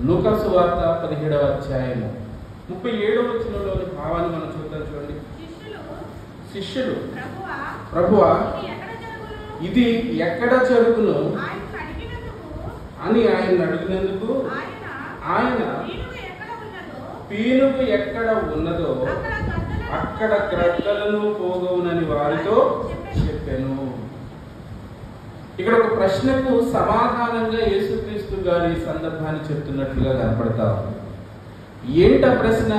లూకా సువార్త 17వ అధ్యాయము 37వ వచనంలోని భావాన్ని మనం చూద్దాం. చూడండి. శిష్యులు ప్రభువా ఇది ఎక్కడ జరుగును అని ఆయన అడిగినందుకు ఆయన పీనుగు ఎక్కడ ఉన్నదో అక్కడ గ్రద్దలను పోగవునని వారితో చెప్పాను. ఇక్కడ ఒక ప్రశ్నకు సమాధానంగా యేసుక్రీస్తు గారు ఈ సందర్భాన్ని చెప్తున్నట్లుగా కనపడతా ఉంది. ఏంటి ఆ ప్రశ్న?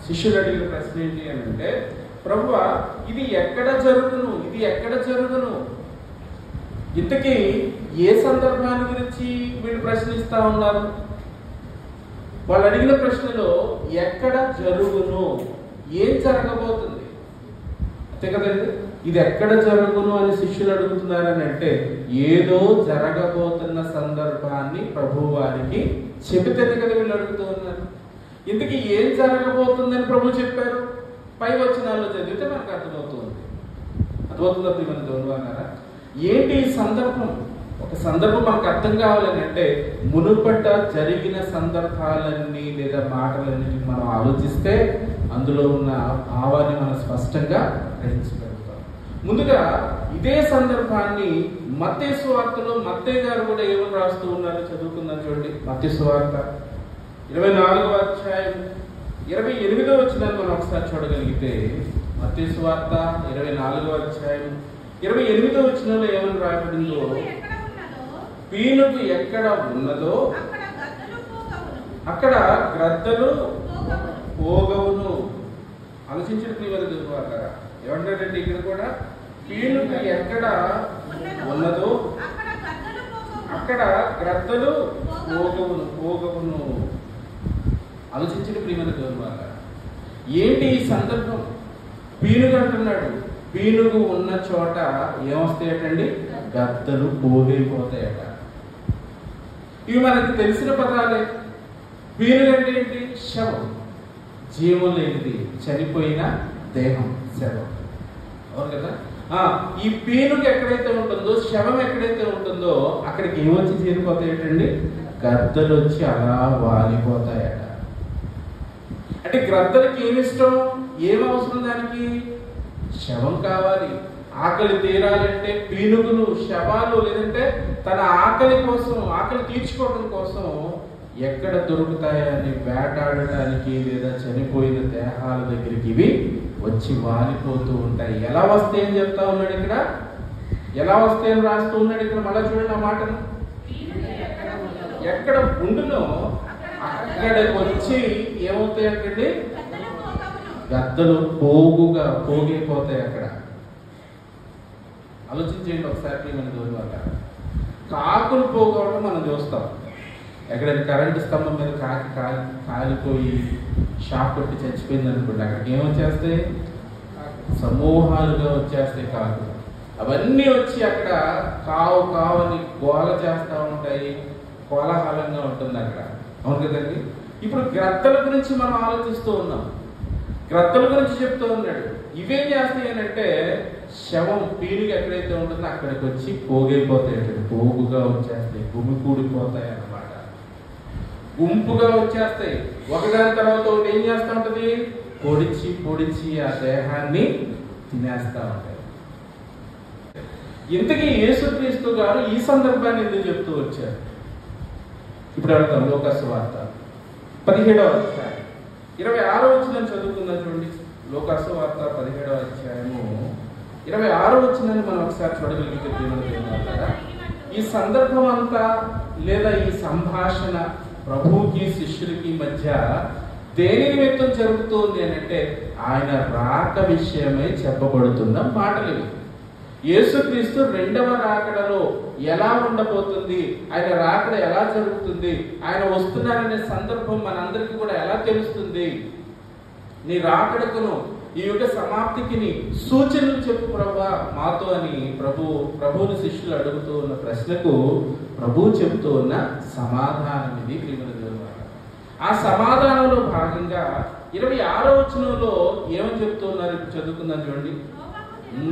శిష్యులు అడిగిన ప్రశ్న ఏంటి అని అంటే, ప్రభువా ఇది ఎక్కడ జరుగును, ఇది ఎక్కడ జరుగును? ఇంతకీ ఏ సందర్భాన్ని గురించి వీళ్ళు ప్రశ్నిస్తా ఉన్నారు? వాళ్ళు అడిగిన ప్రశ్నలో ఎక్కడ జరుగును, ఏం జరగబోతుంది అంతే కదండి. ఇది ఎక్కడ జరుగును అని శిష్యులు అడుగుతున్నారని అంటే ఏదో జరగబోతున్న సందర్భాన్ని ప్రభు వారికి చెబితేనే కదా వీళ్ళు అడుగుతూ ఉన్నారు. ఇంతకీ ఏం జరగబోతుందని ప్రభు చెప్పారు? పై వచనాల్లో చదివితే మనకు అర్థమవుతుంది. అర్థమవుతుందా ప్రియమైన దేవుని వారారా? ఏంటి ఈ సందర్భం? ఒక సందర్భం మనకు అర్థం కావాలని అంటే మునుపట జరిగిన సందర్భాలన్నీ లేదా మాటలన్నిటిని మనం ఆలోచిస్తే అందులో ఉన్న భావాన్ని మనం స్పష్టంగా గ్రహించగలుగుతాం. ముందుగా ఇదే సందర్భాన్ని మత్తయి సువార్తలో మత్తయి గారు కూడా ఏమని రాస్తూ ఉన్నారో చదువుకుందాం. చూడండి. మత్తయి సువార్త 24వ అధ్యాయం 28వ వచనాన్ని మనం ఒకసారి చూడగలిగితే, మత్తయి సువార్త 24వ అధ్యాయం 28వ వచనంలో ఏమని రాయబడిందో, పీనుగు ఎక్కడ ఉన్నదో అక్కడ గ్రద్దలు పోగవును. ఆలోచించిన ప్రియమైన దేవుని వారలారా, ఏమంటారంటే ఇక్కడ కూడా పీనుగు ఎక్కడ ఉన్నదో అక్కడ గ్రద్దలు పోగవును. ఆలోచించిన ప్రియమైన దేవుని వారలారా, ఏంటి ఈ సందర్భం? పీనుగు అంటున్నాడు. పీనుగు ఉన్న చోట ఏమొస్తాయటండి? గద్దలు పోగైపోతాయట. ఇవి మనకి తెలిసిన పదాలే. పీనుగు అంటే ఏంటి? శవం, జీవం లేనిది, చనిపోయిన దేహం, శవం. అవును కదా? ఈ పీనుగు ఎక్కడైతే ఉంటుందో, శవం ఎక్కడైతే ఉంటుందో అక్కడికి ఏమొచ్చి చేరిపోతాయటండి? గద్దలు వచ్చి అలా వాలిపోతాయట. అంటే గ్రద్దలకి ఏమిష్టం? ఏమవసరం దానికి? శవం కావాలి. ఆకలి తీరాలంటే పీనుగులు, శవాలు, లేదంటే తన ఆకలి కోసం, ఆకలి తీర్చుకోవడం కోసం ఎక్కడ దొరుకుతాయని వేటాడటానికి లేదా చనిపోయిన దేహాల దగ్గరికి ఇవి వచ్చి వాలిపోతూ ఉంటాయి. ఎలా వస్తాయని చెప్తా ఉన్నాడు ఇక్కడ, ఎలా వస్తాయని రాస్తూ ఉన్నాడు ఇక్కడ. మళ్ళా చూడండి ఆ మాటను. ఎక్కడ ఉండునో అక్కడికి వచ్చి ఏమవుతాయంటే గద్దలు పోగైపోతాయి అక్కడ. ఆలోచించేయండి ఒకసారి మన దూరం వల్ల. కాకులు పోగొట్టడం మనం చూస్తాం. ఎక్కడైనా కరెంటు స్తంభం మీద కాకి కాలిపోయి షాక్ కొట్టి చచ్చిపోయింది అనుకోండి, అక్కడికి ఏమొచ్చేస్తాయి? సమూహాలుగా వచ్చేస్తాయి కాకులు. అవన్నీ వచ్చి అక్కడ కావు కావని గోల చేస్తూ ఉంటాయి, కోలాహలంగా ఉంటుంది అక్కడ. అవును కదండి. ఇప్పుడు గ్రద్దల గురించి మనం ఆలోచిస్తూ ఉన్నాం. గ్రద్దల గురించి చెప్తూ ఉన్నాడు. ఇవేం చేస్తాయి అని అంటే శవం, పీనుగు ఎక్కడైతే ఉంటుందో అక్కడికి వచ్చి పోగైపోతాయి, పోగుగా వచ్చేస్తాయి, గుమికూడిపోతాయి అన్నమాట. గుంపుగా వచ్చేస్తాయి. ఒకదాని తర్వాత ఒకటి ఏం చేస్తూ ఉంటుంది? పొడిచి ఆ దేహాన్ని తినేస్తూ ఉంటాయి. ఇంతకీ యేసుక్రీస్తు గారు ఈ సందర్భాన్ని ఎందుకు చెప్తూ వచ్చారు? ఇప్పుడు అడుగుతాం. లూకా సువార్త 17వ అధ్యాయం 26వ వచనం చదువుకుందాం. చూడండి. లూకా సువార్త 17వ అధ్యాయము 26వ వచనాన్ని మనం ఒకసారి చూడగలిగితే ప్రియమైన, ఈ సందర్భం అంతా లేదా ఈ సంభాషణ ప్రభువుకి శిష్యులకి మధ్య దేని నిమిత్తం జరుగుతుంది అని అంటే ఆయన రాక విషయమై చెప్పబడుతున్న మాటలు ఇవి. యేసుక్రీస్తు రెండవ రాకడలో ఎలా ఉండబోతుంది, ఆయన రాకడ ఎలా జరుగుతుంది, ఆయన వస్తున్నారనే సందర్భం మనందరికీ కూడా ఎలా తెలుస్తుంది, నీ రాకడకును ఈ యొక్క సమాప్తికి సూచనలు చెప్పు ప్రభువా మాతో అని ప్రభువుని శిష్యులు అడుగుతూ ఉన్న ప్రశ్నకు ప్రభువు చెబుతూ ఉన్న సమాధానం ఇది ప్రియమైన దేవుని వారు. ఆ సమాధానంలో భాగంగా 26వ వచనంలో ఏమని చెప్తూ ఉన్నారు ఇప్పుడు చదువుకుందాం. చూడండి.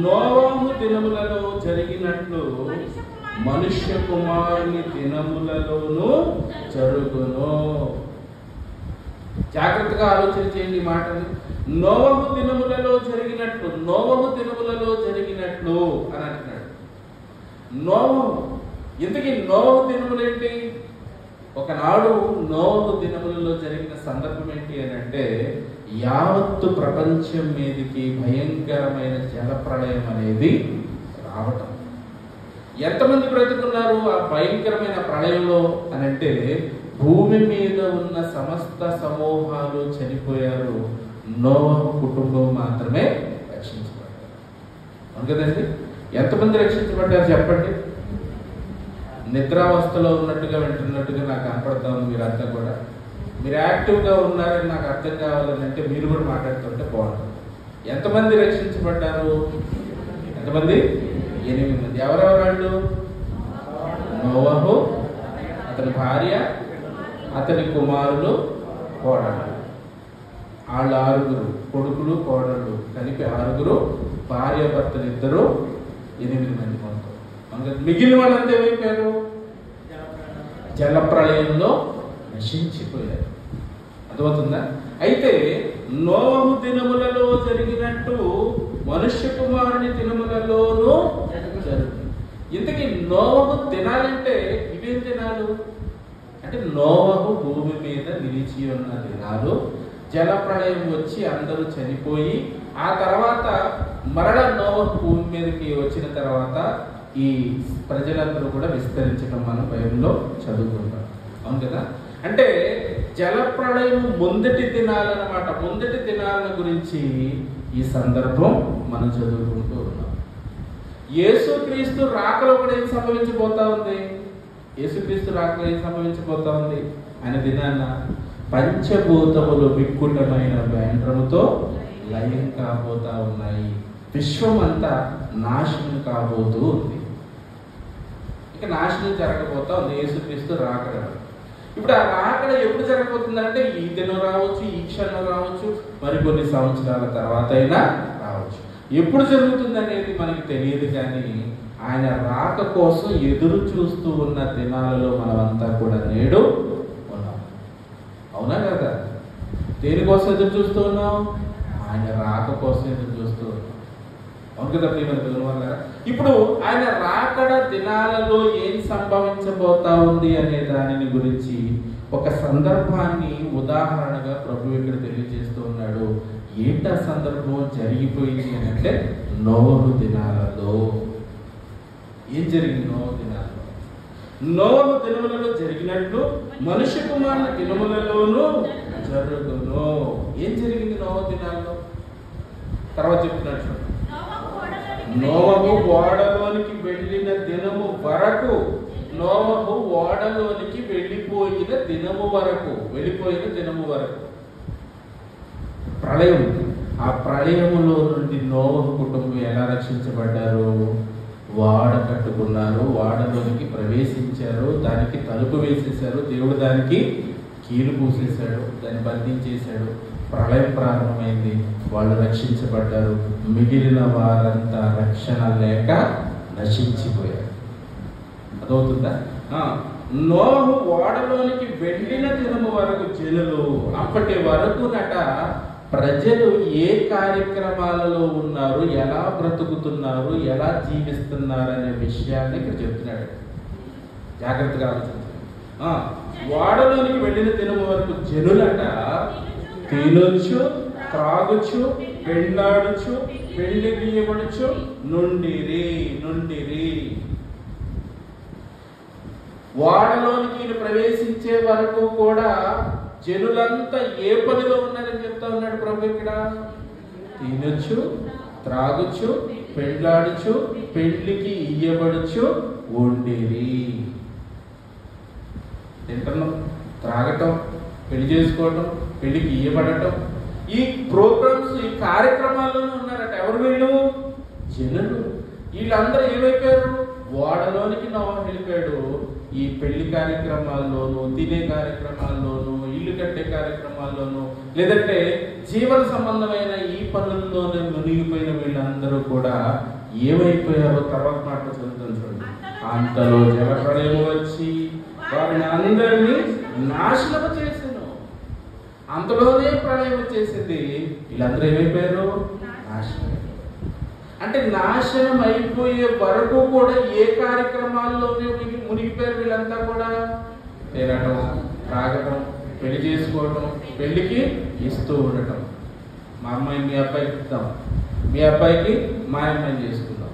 నోవహు దినములలో జరిగినట్లు మనుష్య కుమారుని దినములలోనూ జరుగును. జాగ్రత్తగా ఆలోచన చేయండి ఈ మాటని. నోవహు దినములలో జరిగినట్లు, నోవహు దినములలో జరిగినట్లు అని అంటున్నాడు. నోవహు, ఇంతకీ నోవహు దినములు ఏంటి? ఒకనాడు నోవహు దినములలో జరిగిన సందర్భం ఏంటి అని అంటే, యావత్తు ప్రపంచం మీదకి భయంకరమైన జల ప్రళయం అనేది రావటం. ఎంతమంది బ్రతుకున్నారు ఆ భయంకరమైన ప్రళయంలో అని అంటే, భూమి మీద ఉన్న సమస్త సమూహాలు చనిపోయారు, నోవహు కుటుంబం మాత్రమే రక్షించబడ్డారు. అవును కదండి? ఎంతమంది రక్షించబడ్డారు చెప్పండి? నిద్రావస్థలో ఉన్నట్టుగా వింటున్నట్టుగా నాకు కనపడతా ఉంది. మీరంతా కూడా మీరు యాక్టివ్గా ఉన్నారని నాకు అర్థం కావాలని అంటే మీరు కూడా మాట్లాడుతుంటే బాగుంటుంది. ఎంతమంది రక్షించబడ్డారు? ఎంతమంది? 8 మంది. ఎవరెవరు వాళ్ళు? నోవహు, అతని భార్య, అతని కుమారులు, కోడళ్ళు. వాళ్ళు 6 కొడుకులు కోడళ్ళు కలిపి 6, భార్య భర్తలు 2, 8 మంది మొత్తం. మిగిలిన వాళ్ళంతా ఏమైపోయారు? జల ప్రళయంలో నశించిపోయారు. అర్థమవుతుందా? అయితే నోవహు దినములలో జరిగినట్టు మనుష్య కుమారుని దినములలోనూ జరుగుతుంది. ఇంతకీ నోవహు దినాలంటే ఇవేం దినాలు అంటే, నోవహు భూమి మీద నిలిచి ఉన్న దినాలు. జల ప్రళయం వచ్చి అందరూ చనిపోయి ఆ తర్వాత మరల నోవహు భూమి మీదకి వచ్చిన తర్వాత ఈ ప్రజలందరూ కూడా విస్తరించడం మనం బైబిల్లో చదువుకుంటాం. అవును కదా? అంటే జల ప్రళయం ముందటి దినాలన్నమాట. ముందటి దినాల గురించి ఈ సందర్భం మనం చదువుకుంటూ ఉన్నాం. యేసుక్రీస్తు రాకలో కూడా ఏం సంభవించబోతా ఉంది? యేసుక్రీస్తు రాకలో ఏం సంభవించబోతా ఉంది? ఆయన దినాన్న పంచభూతములు విక్కుటమైన వేండ్రముతో లయం కాబోతా ఉన్నాయి. విశ్వం అంతా నాశనం కాబోతూ ఉంది. ఇక నాశనం జరగబోతా ఉంది యేసుక్రీస్తు రాకడ. ఇప్పుడు ఆ రాకడ ఎప్పుడు జరగబోతుందంటే, ఈ దినం రావచ్చు, ఈ క్షణం రావచ్చు, మరికొన్ని సంవత్సరాల తర్వాత అయినా రావచ్చు. ఎప్పుడు జరుగుతుంది అనేది మనకి తెలియదు, కానీ ఆయన రాక కోసం ఎదురు చూస్తూ ఉన్న దినాలలో మనమంతా కూడా నేడు ఉన్నాం. అవునా కదా? దేనికోసం ఎదురు చూస్తూ ఉన్నాం? ఆయన రాక కోసం ఎదురు చూస్తూ ఉన్నాం. అవును కదా ప్రియమైన పిల్లల? ఇప్పుడు ఆయన రాకడ దినాలలో ఏం సంభవించబోతా ఉంది అనే దానిని గురించి ఒక సందర్భాన్ని ఉదాహరణగా ప్రభు ఇక్కడ తెలియజేస్తూ ఉన్నాడు. ఏంటి ఆ సందర్భం జరిగిపోయింది అని అంటే, నోవహు దినాలలో. ఏం జరిగింది నోవహు దినాలలో? నోవహు దినములలో జరిగినట్లు మనుష్య కుమారుని దినములలోనూ జరుగును. ఏం జరిగింది నోవహు దినాల్లో? తర్వాత చెప్తున్నట్లు, నోవహు ఓడలోనికి వెళ్ళిన దినము వరకు, నోవహు ఓడలోనికి వెళ్ళిపోయిన దినము వరకు ప్రళయం. ఆ ప్రళయములో నుండి నోవహు కుటుంబం ఎలా రక్షించబడ్డారు? వాడ కట్టుకున్నారు, వాడలోనికి ప్రవేశించారు, దానికి తలుపు వేసేశారు, దేవుడు దానికి కీలు పూసేశాడు, దాన్ని బంధించేశాడు. ప్రళయం ప్రారంభమైంది, వాళ్ళు రక్షించబడ్డారు. మిగిలిన వారంతా రక్షణ లేక నశించిపోయారు. అదవుతుందా? నోవహు ఓడలోనికి వెళ్ళిన దినము వరకు జనులు, అప్పటి వరకునట ప్రజలు ఏ కార్యక్రమాలలో ఉన్నారు, ఎలా బ్రతుకుతున్నారు, ఎలా జీవిస్తున్నారు అనే విషయాన్ని ఇక్కడ చెప్తున్నాడు. జాగ్రత్తగా ఆలోచించండి. ఓడలోనికి వెళ్ళిన దినము వరకు జనులట తినొచ్చు, త్రాగుచు, పెళ్ళాడుచు, పెళ్లి గీయబడుచు నుండిరి. వాడలోనికి ప్రవేశించే వరకు కూడా జనులంతా ఏ పనిలో ఉన్నారని చెప్తా ఉన్నాడు ప్రభు ఇక్కడ. తినొచ్చు, త్రాగుచు, పెళ్ళాడుచు, పెళ్లికి ఇయ్యబడుచు ఉండిరి. తింటడం, త్రాగటం, పెళ్లి చేసుకోవటం, పెళ్లికి ఇయ్యబడటం, ఈ ప్రోగ్రామ్స్, ఈ కార్యక్రమాల్లోనే ఉన్నారట. ఎవరు వీళ్ళు? జనులు. వీళ్ళందరూ ఏమైపోయారు? ఓడలోనికి నోవహు వెళ్ళిపోయాడు. ఈ పెళ్లి కార్యక్రమాల్లోనూ, తినే కార్యక్రమాల్లోనూ, ఇల్లు కట్టే కార్యక్రమాల్లోనూ, లేదంటే జీవన సంబంధమైన ఈ పనుల్లోనే మునిగిపోయిన వీళ్ళందరూ కూడా ఏమైపోయారో తర్వాత మాటలు చదువుతాను చూడండి. అంతలో జలప్రళయం వచ్చి వారిని అందరినీ నాశనం చేశాను. అంతలోనే ప్రళయం వచ్చేసింది. వీళ్ళందరూ ఏమైపోయారు? నాశనం. అంటే నాశనం అయిపోయే వరకు కూడా ఏ కార్యక్రమాల్లోనే మునిగిపోయారు వీళ్ళంతా కూడా? తినటం, తాగటం, పెళ్లి చేసుకోవటం, పెళ్లికి ఇస్తూ ఉండటం. మా అమ్మాయి మీ అబ్బాయికి ఇద్దాం, మీ అబ్బాయికి మా అమ్మాయిని చేసుకుందాం.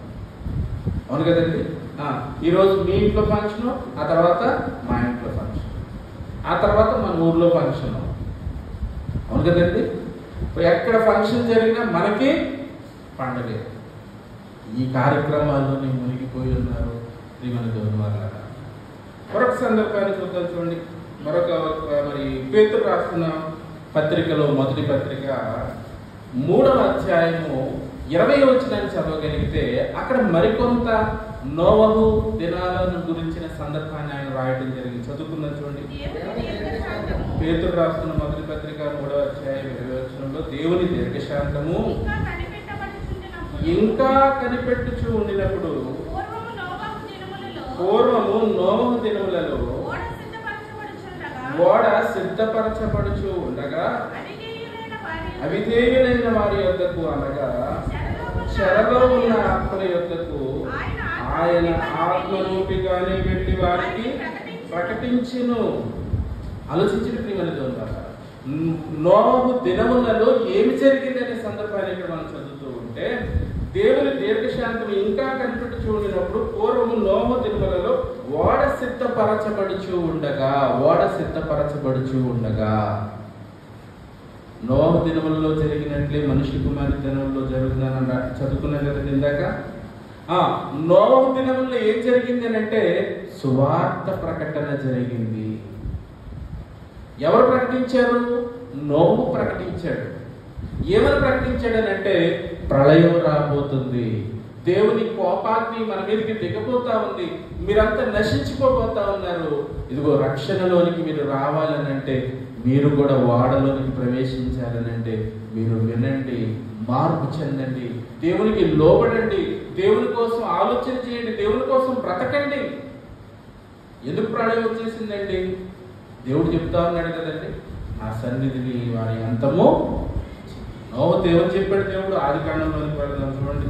అవును కదండి? ఈరోజు మీ ఇంట్లో ఫంక్షన్, ఆ తర్వాత మా ఇంట్లో ఫంక్షన్, ఆ తర్వాత మన ఊర్లో ఫంక్షన్. అవును కదండి? ఎక్కడ ఫంక్షన్ జరిగినా మనకి పండగే. ఈ కార్యక్రమాల్లోనే మునిగిపోయి ఉన్నారు శ్రీమతి గౌరవాల. మరొక సందర్భాన్ని చూద్దాం. చూడండి, మరి పేతురు రాస్తున్న పత్రికలో మొదటి పత్రిక 3వ అధ్యాయము 20వ వచనాన్ని చదవగలిగితే అక్కడ మరికొంత నోవహు దినాలను గురించిన సందర్భాన్ని ఆయన రాయడం జరిగింది. చదువుకుందాం చూడండి. పేతురు రాస్తున్న మొదటి పత్రిక 3వ అధ్యాయం 20వ వచనంలో, దేవుని దీర్ఘశాంతము ఇంకా కనిపెట్టుచు ఉండినప్పుడు, పూర్వము నోవహు దినములలో ఓడ సిద్ధపరచబడుచు ఉండగా అవిధేయులైన వారి యొద్దకు, అనగా చెరలో ఉన్న ఆత్మల యొద్దకు ఆయన ఆత్మరూపిగానే వెళ్ళి వారికి ప్రకటించును. ఆలోచించిన ప్రియమైనది ఉంటారు. నోవహు దినములలో ఏమి జరిగిందనే సందర్భాన్ని ఇక్కడ మనం చదువుతూ ఉంటే, దేవుని దీర్ఘశాంతం ఇంకా కనిపెట్టుచూ ఉండినప్పుడు, పూర్వము నోవహు దినములలో ఓడ సిద్ధపరచబడుచు ఉండగా నోవహు దినములలో జరిగినట్లే మనిషి కుమారుని దినములలో జరుగుతుందని చదువుకున్నాం కదా ఇందాక. నోవహు దినములలో ఏం జరిగింది అని అంటే సువార్త ప్రకటన జరిగింది. ఎవరు ప్రకటించారు? నోవహు ప్రకటించాడు. ఏమని ప్రకటించాడని అంటే, ప్రళయం రాబోతుంది, దేవుని కోపాగ్ని మన మీదకి దిగబోతా ఉంది, మీరంతా నశించిపోబోతా ఉన్నారు, ఇదిగో రక్షణలోనికి మీరు రావాలని అంటే, మీరు కూడా ఓడలోనికి ప్రవేశించాలని అంటే మీరు వినండి, మార్పు చెందండి, దేవునికి లోబడండి, దేవుని కోసం ఆలోచన చేయండి, దేవుని కోసం బ్రతకండి. ఎందుకు ప్రళయం వచ్చేసిందండి? దేవుడు చెప్తా ఉన్నాడు కదండి, నా సన్నిధిని వారి అంతము. నోవహు దేవుడు చెప్పాడు. దేవుడు ఆదికాండంలోనికి వెళ్దాం చూడండి.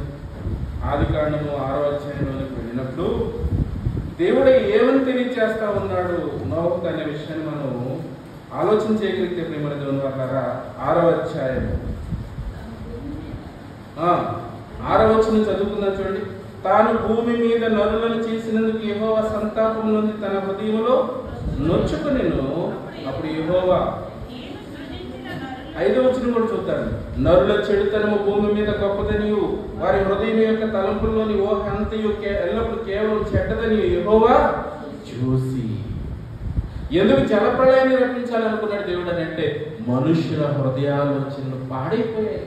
ఆదికాండము 6వ అధ్యాయంలోనికి వెళ్ళినప్పుడు దేవుడు ఏమని తెలియజేస్తా ఉన్నాడు నోవహుకు అనే విషయాన్ని మనం ఆలోచన చేయగలిగితే ప్రియమైన దేవుని వాళ్ళారా, 6వ అధ్యాయం 6వ వచనం చదువుకుందాం చూడండి. తాను భూమి మీద నరులను చేసినందుకు యెహోవా సంతాపం నుండి తన హృదయంలో నొచ్చుకునెను. అప్పుడు యెహోవా 5వ వచనం కూడా చూద్దాం. నరుల చెడుతనము భూమి మీద గొప్పదనియు, వారి హృదయం యొక్క తలంపుల్లోని ఊహ అంతయు ఎల్లప్పుడు కేవలం చెడ్డదని యెహోవా చూసి. ఎందుకు జలప్రళయాన్ని రప్పించాలనుకున్నాడు దేవుడు అని అంటే, మనుషుల హృదయాలోచనలు పాడైపోయాయి,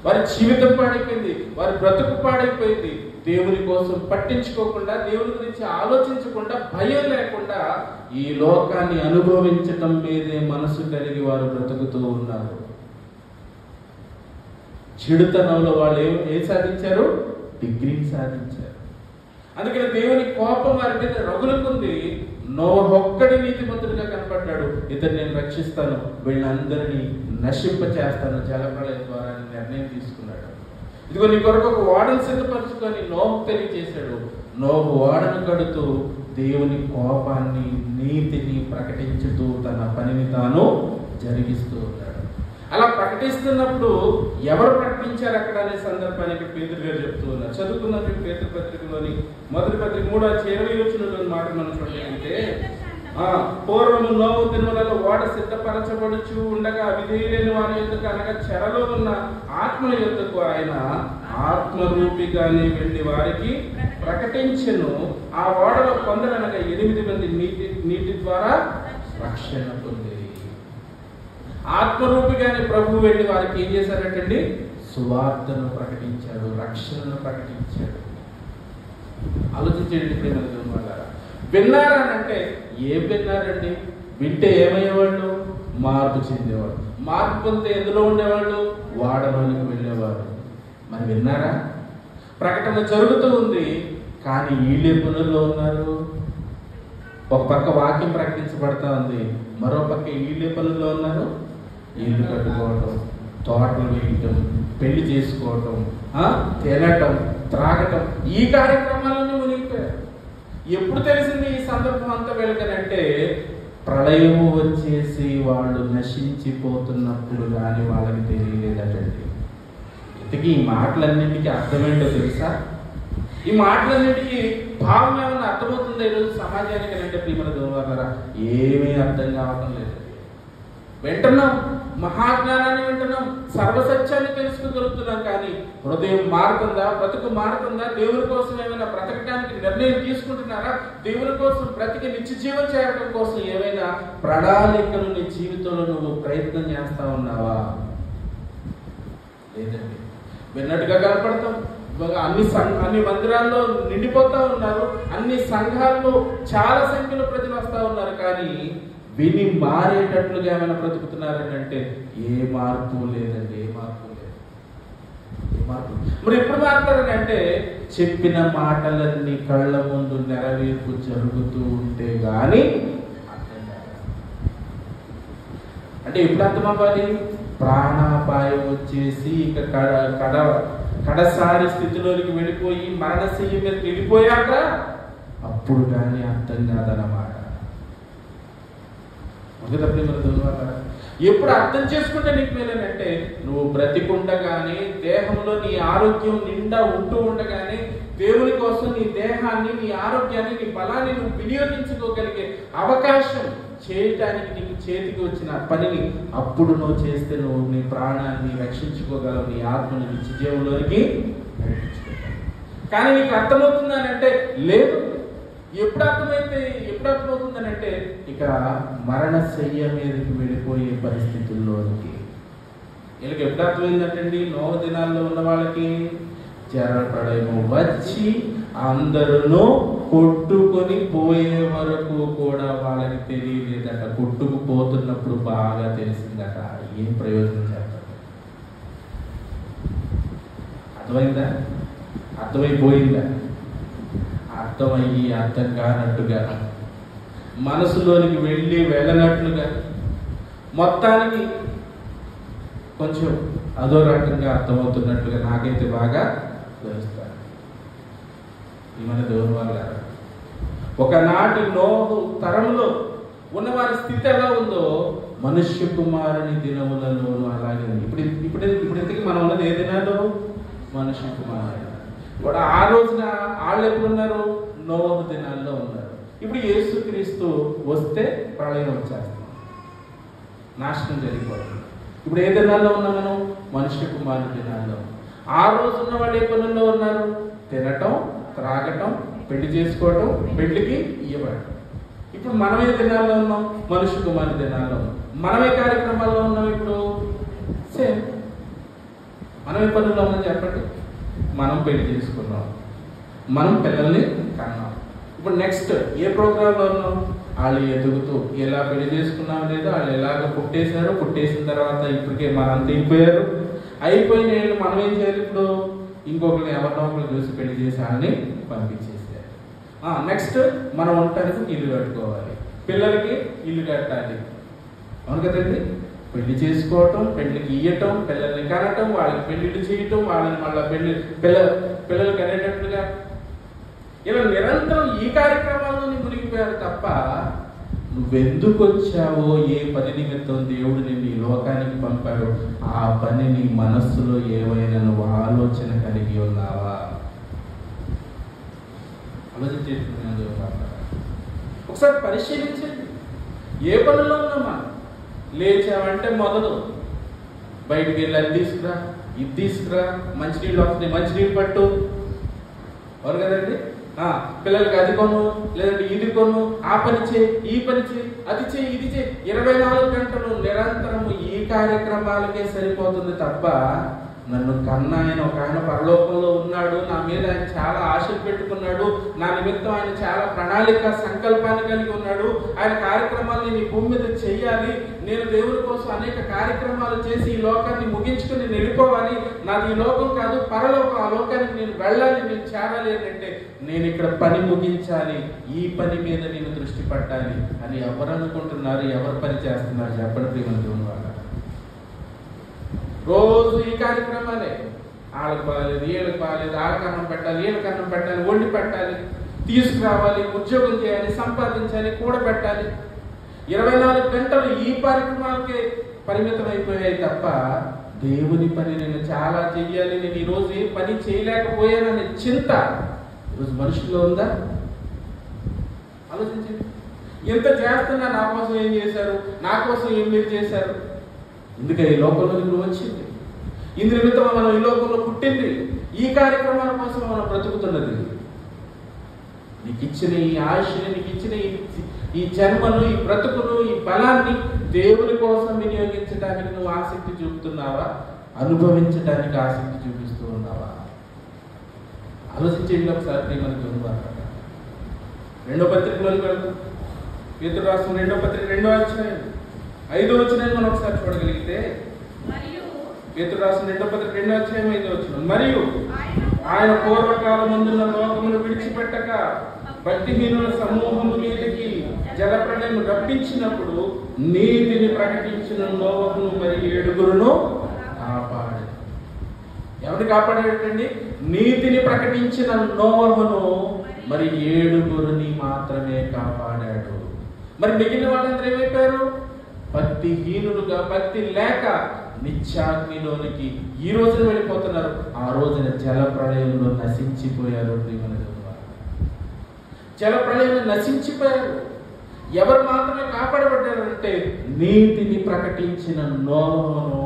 వారి జీవితం పాడైపోయింది, వారి బ్రతుకు పాడైపోయింది. దేవుని కోసం పట్టించుకోకుండా, దేవుని గురించి ఆలోచించకుండా, భయం లేకుండా ఈ లోకాన్ని అనుభవించటం మీదే మనసు కలిగి వారు బ్రతుకుతూ ఉన్నారు. చెడుతనంలో వాళ్ళు ఏం సాధించారు? డిగ్రీ సాధించారు. అందుకని దేవుని కోపం వారి మీద రగులుకుంది. నోవహు ఒక్కడి నీతిమంతుడిగా కనపడ్డాడు. ఇతను నేను రక్షిస్తాను, వీళ్ళందరినీ నశింప చేస్తాను జలప్రళయం ద్వారా నిర్ణయం తీసుకున్నాడు. ఇదిగో నీ కొరకు ఒక ఓడను సిద్ధపరచుకొని నోవహుకు తెలియజేశాడు. నోవహు ఓడను కడుతూ దేవుని కోపాన్ని, నీతిని ప్రకటించుతూ తన పనిని తాను జరిగిస్తూ ఉన్నాడు. అలా ప్రకటిస్తున్నప్పుడు ఎవరు ప్రకటించారు అక్కడ అనే సందర్భానికి పేతురు గారు చెప్తూ ఉన్నారు. చదువుకున్న పేతురు పత్రికలోని మొదటి పత్రిక 3వ అధ్యాయం 20వ వచనంలోని మాట మనం చూడండి. పూర్వము నోవహు దినములలో ఓడ సిద్ధపరచబడుచు ఉండగా అవిధేయులైన వారి యొద్దకు, అనగా చెరలో ఉన్న ఆత్మల యొద్దకు ఆయన ఆత్మరూపిగానే వెళ్ళి వారికి ప్రకటించెను. ఆ ఓడలో కొందరనగా 8 మంది నీటి ద్వారా రక్షణ పొంది. ఆత్మరూపిగానే ప్రభు వెళ్ళి వారికి ఏం చేశారటండి? సువార్తను ప్రకటించాడు, రక్షణను ప్రకటించాడు. ఆలోచించండి ప్రియమైన వాళ్ళారా. విన్నారా అంటే ఏం విన్నారండి? వింటే ఏమయ్యేవాళ్ళు? మార్పు చెందేవాడు. మార్పు పొందితే ఎందులో ఉండేవాళ్ళు? వాడలోనికి వెళ్ళేవారు. మరి విన్నారా? ప్రకటన జరుగుతూ ఉంది, కానీ వీళ్ళే పనుల్లో ఉన్నారు. ఒక పక్క వాక్యం ప్రకటించబడతా ఉంది, మరో పక్క వీళ్ళే పనుల్లో ఉన్నారు. ఇల్లు కట్టుకోవటం, తోటలు వేయటం, పెళ్లి చేసుకోవటం, తినటం, త్రాగటం, ఈ కార్యక్రమాలను మునిగిపోయారు. ఎప్పుడు తెలిసింది ఈ సందర్భం అంతా వెళకనంటే ప్రళయము వచ్చేసి వాళ్ళు నశించిపోతున్నప్పుడు కానీ వాళ్ళకి తెలియలేదటండి. ఇంతకీ ఈ మాటలన్నింటికి అర్థమేంటో తెలుసా? ఈ మాటలన్నింటికి భావం ఏమన్నా అర్థమవుతుందో ఈరోజు సమాజానికి అంటే ప్రియమైన దేవులారా ఏమీ అర్థం కావటం లేదు. వింటున్నాం, మహాజ్ఞానాన్ని వింటున్నాం, సర్వసత్యాన్ని తెలుసుకోగలుగుతున్నాం, కానీ హృదయం మారుతుందా? బ్రతుకు మారుతుందా? దేవుని కోసం ఏమైనా బ్రతకడానికి నిర్ణయం తీసుకుంటున్నారా? దేవుని కోసం బ్రతికి నిత్య జీవం చేయడం కోసం ఏమైనా ప్రణాళికలు నీ జీవితంలో నువ్వు ప్రయత్నం చేస్తా ఉన్నావా? లేదండి. విన్నట్టుగా కనపడతాం, అన్ని మందిరాల్లో నిండిపోతా ఉన్నారు, అన్ని సంఘాల్లో చాలా సంఖ్యలో ప్రజలు వస్తా ఉన్నారు, కానీ విని మారేటట్లుగా ఏమైనా బ్రతుకుతున్నారంటే ఏ మార్పు లేదండి. ఏ మార్పు లేదు. మరి ఎప్పుడు మారుతారని అంటే చెప్పిన మాటలన్నీ కళ్ళ ముందు నెరవేర్పు జరుగుతూ ఉంటే గాని అర్థం కాదు. అంటే ఎప్పుడు అర్థమవ్వాలి? ప్రాణాపాయం వచ్చేసి ఇక కడసారి స్థితిలోనికి వెళ్ళిపోయి మరణశయ్య మీదకి వెళ్ళిపోయాక అప్పుడు కానీ అర్థం కాదన్నమాట. ఎప్పుడు అర్థం చేసుకుంటే నీకు మేలేనంటే నువ్వు బ్రతికుండగానే దేహంలో నీ ఆరోగ్యం నిండా ఉంటూ ఉండగానే దేవుని కోసం నీ దేహాన్ని, నీ ఆరోగ్యాన్ని, నీ బలాన్ని నువ్వు వినియోగించుకోగలిగే అవకాశం చేయటానికి నీకు చేతికి వచ్చిన పనిని అప్పుడు నువ్వు చేస్తే నువ్వు నీ ప్రాణాన్ని రక్షించుకోగలవు, నీ ఆత్మని నిత్య జీవంలోనికి నడిపించుకోగలవు. కానీ నీకు అర్థమవుతుందని అంటే లేదు. ఎప్పుడు అర్థమవుతుందని అంటే ఇక మరణశయ్య మీదకి వెళ్ళిపోయే పరిస్థితుల్లోనికి. వీళ్ళకి ఎప్పుడు అర్థమైందంటండి? నోవ దినాల్లో ఉన్న వాళ్ళకి జరపడము వచ్చి అందరూ కొట్టుకొని పోయే వరకు కూడా వాళ్ళకి తెలియలేదట. కొట్టుకుపోతున్నప్పుడు బాగా తెలిసిందట ఏం ప్రయోజనం చేస్తారు. అర్థమైందా? అర్థమైపోయిందా? అర్థమయ్యి అర్థం కానట్టుగా, మనసులోనికి వెళ్ళనట్లుగా, మొత్తానికి కొంచెం అదో రకంగా అర్థమవుతున్నట్లుగా నాకైతే బాగా తెలుస్తాను. మన దేవుని వాళ్ళ ఒకనాటి నోహు తరంలో ఉన్నవారి స్థితి ఎలా ఉందో మనుష్య కుమారుని దినములలోనూ అలాగే ఉంది. ఇప్పుడు ఇంతకీ మనం ఉన్నది ఏ దినాల్లో? మనుష్య కుమారుడు. ఇప్పుడు ఆ రోజున వాళ్ళు ఎప్పుడున్నారు? నోహు దినాల్లో ఉన్నారు. ఇప్పుడు యేసుక్రీస్తు వస్తే ప్రళయం వచ్చేస్తాం, నాశనం జరిగిపోతుంది. ఇప్పుడు ఏ దినాల్లో ఉన్నాం మనం? మనుష్య కుమారుని దినాల్లో. ఆ రోజు ఉన్న వాళ్ళు ఏ పనుల్లో ఉన్నారు? తినటం, త్రాగటం, పెళ్లి చేసుకోవటం, పెళ్లికి ఇవ్వబడటం. ఇప్పుడు మనమే దినాల్లో ఉన్నాం, మనుష్య కుమారుని దినాల్లో ఉన్నాం. మనమే కార్యక్రమాల్లో ఉన్నాం. ఇప్పుడు సేమ్ మనమే పనుల్లో ఉన్నాం. చెప్పండి, మనం పెళ్లి చేసుకున్నాం, మనం పిల్లల్ని కన్నాం. ఇప్పుడు నెక్స్ట్ ఏ ప్రోగ్రాంలో ఉన్నాం? వాళ్ళు ఎదుగుతూ ఎలా పెళ్లి చేసుకున్నాం లేదో, వాళ్ళు ఎలాగ పుట్టేశారు, పుట్టేసిన తర్వాత ఇప్పటికే మనంతా అయిపోయిన వీళ్ళు మనం ఏం చేయాలి? ఇప్పుడు ఇంకొకరిని ఎవరినో ఒకరు చూసి పెళ్లి చేసి వాళ్ళని పంపించేసారు. నెక్స్ట్ మనం ఉండటానికి ఇల్లు కట్టుకోవాలి, పిల్లలకి ఇల్లు కట్టాలి. అవును కదండి? పెళ్లి చేసుకోవటం, పెళ్లికి ఇయ్యటం, పిల్లల్ని కనటం, వాళ్ళకి పెళ్లిళ్ళు చేయటం, వాళ్ళని మళ్ళీ పిల్లలు కనేటట్లుగా ఇలా నిరంతరం ఈ కార్యక్రమాల్లో మునిగిపోయారు తప్ప నువ్వెందుకు వచ్చావో, ఏ పని నిమిత్తం దేవుడు నిన్ను ఈ లోకానికి పంపాడో ఆ పని నీ మనస్సులో ఏమైనా నువ్వు ఆలోచన కలిగి ఉన్నావా? ఆలోచించేస్తున్నాను. ఒకసారి పరిశీలించండి. ఏ పనుల్లో ఉన్నామా? లేచామంటే మొదలు బయటికి వెళ్ళి అది తీసుకురా, ఇది తీసుకురా, మంచినీళ్ళు వస్తున్నాయి, మంచినీళ్ళు పట్టు. అవును కదండి? పిల్లలకి అది కొను, లేదంటే ఇది కొను, ఆ పని చేయి, ఈ పని చేయి, అది చేయి, ఇది చేయి. 24 గంటలు నిరంతరము ఈ కార్యక్రమాలకే సరిపోతుంది తప్ప నన్ను కన్నా ఆయన ఒక ఆయన పరలోకంలో ఉన్నాడు, నా మీద ఆయన చాలా ఆశలు పెట్టుకున్నాడు, నా నిమిత్తం ఆయన చాలా ప్రణాళిక సంకల్పాన్ని కలిగి ఉన్నాడు, ఆయన కార్యక్రమాన్ని నీ భూమి మీద చెయ్యాలి, నేను దేవుడి కోసం అనేక కార్యక్రమాలు చేసి ఈ లోకాన్ని ముగించుకుని నేను వెళ్ళిపోవాలి, నాది ఈ లోకం కాదు పరలోకం, ఆ లోకానికి నేను వెళ్ళాలి, నేను చేరాలి అంటే నేను ఇక్కడ పని ముగించాలి, ఈ పని మీద నేను దృష్టి పెట్టాలి అని ఎవరు అనుకుంటున్నారు? ఎవరు పని చేస్తున్నారు? చెప్పండి ప్రియమైన దేవుని వాళ్ళ. రోజు ఈ కార్యక్రమాలే. వాళ్ళకి బాగాలేదు, వీళ్ళకి బాగాలేదు, వాళ్ళకి అన్నం పెట్టాలి, వీళ్ళకి అన్నం పెట్టాలి, వండి పెట్టాలి, తీసుకురావాలి, ఉద్యోగం చేయాలి, సంపాదించాలి, కూడబెట్టాలి. 24 గంటలు ఈ కార్యక్రమాలకే పరిమితం అయిపోయాయి తప్ప దేవుని పని నేను చాలా చెయ్యాలి, నేను ఈరోజు ఏ పని చేయలేకపోయాననే చింత ఈరోజు మనుషుల్లో ఉందా? ఆలోచించండి. ఎంత చేస్తున్నా నా కోసం ఏం చేశారు, నా కోసం ఏం మీరు చేశారు? ఎందుకంటే ఈ లోకంలో నువ్వు వచ్చింది, ఇందు నిమిత్తం మనం ఈ లోకంలో పుట్టింది, ఈ కార్యక్రమాల కోసం మనం బ్రతుకుతున్నది. నీకు ఇచ్చిన ఈ ఆయుష్ని, నీకు ఇచ్చిన ఈ జన్మను, ఈ బ్రతుకును, ఈ బలాన్ని దేవుని కోసం వినియోగించడానికి నువ్వు ఆసక్తి చూపుతున్నావా? అనుభవించడానికి ఆసక్తి చూపిస్తూ ఉన్నావా? ఆలోచించేది ఒకసారి. ప్రియమైన దేవుని రెండో పత్రికలోకి వెళ్తాం. పేతురు రాసిన రెండో పత్రిక 2వ అధ్యాయం 5వ వచనాన్ని మనం ఒకసారి చూడగలిగితే, పేతురు రాసిన రెండో పత్రిక 2వ అధ్యాయం 5వ వచనం, మరియు ఆయన పూర్వకాలమందున్న లోకమును విడిచిపెట్టక భక్తిహీనుల సమూహము మీదకి జలప్రళయము రప్పించినప్పుడు నీతిని ప్రకటించిన నోవహును మరి 7 కాపాడు. ఎవరిని కాపాడాడండి? నీతిని ప్రకటించిన నోవహును మరి 7 మాత్రమే కాపాడాడు. మరి మిగిలిన వాళ్ళందరూ ఏమైపోయారు? భక్తిహీనులుగా, భక్తి లేక నిత్యాగ్నిలోనికి ఈ రోజున వెళ్ళిపోతున్నారు. ఆ రోజున జల ప్రళయంలో నశించిపోయారు. జల ప్రళయంలో నశించిపోయారు. ఎవరు మాత్రమే కాపాడబడ్డారు అంటే నీతిని ప్రకటించిన నోవహును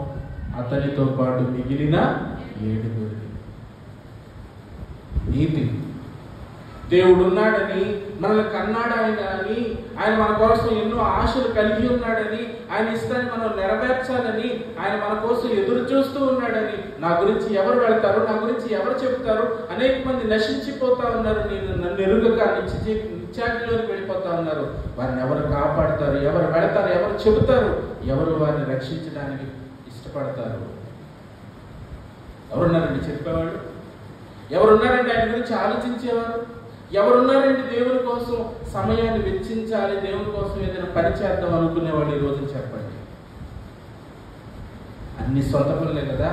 అతనితో పాటు మిగిలిన 7. నీతి, దేవుడు ఉన్నాడని, మనల్ని కన్నాడు ఆయన మన కోసం ఎన్నో ఆశలు కలిగి ఉన్నాడని, ఆయన ఇష్టాన్ని మనం నెరవేర్చాలని ఆయన మన కోసం ఎదురు చూస్తూ ఉన్నాడని, నా గురించి ఎవరు వెళ్తారు, నా గురించి ఎవరు చెబుతారు, అనేక మంది నశించిపోతా ఉన్నారు, నన్ను ఎరుగక నిత్యాగ్నిలోకి వెళ్ళిపోతా ఉన్నారు. వారిని ఎవరు కాపాడుతారు, ఎవరు వెళతారు, ఎవరు చెబుతారు, ఎవరు వారిని రక్షించడానికి ఇష్టపడతారు? ఎవరున్నారండి చెప్పేవాళ్ళు? ఎవరున్నారండి ఆయన గురించి ఆలోచించేవారు? ఎవరున్నారండి దేవుని కోసం సమయాన్ని వెచ్చించాలి, దేవుని కోసం ఏదైనా పని చేద్దాం అనుకునేవాళ్ళు ఈ రోజు చెప్పండి? అన్ని సొంత పనులే కదా,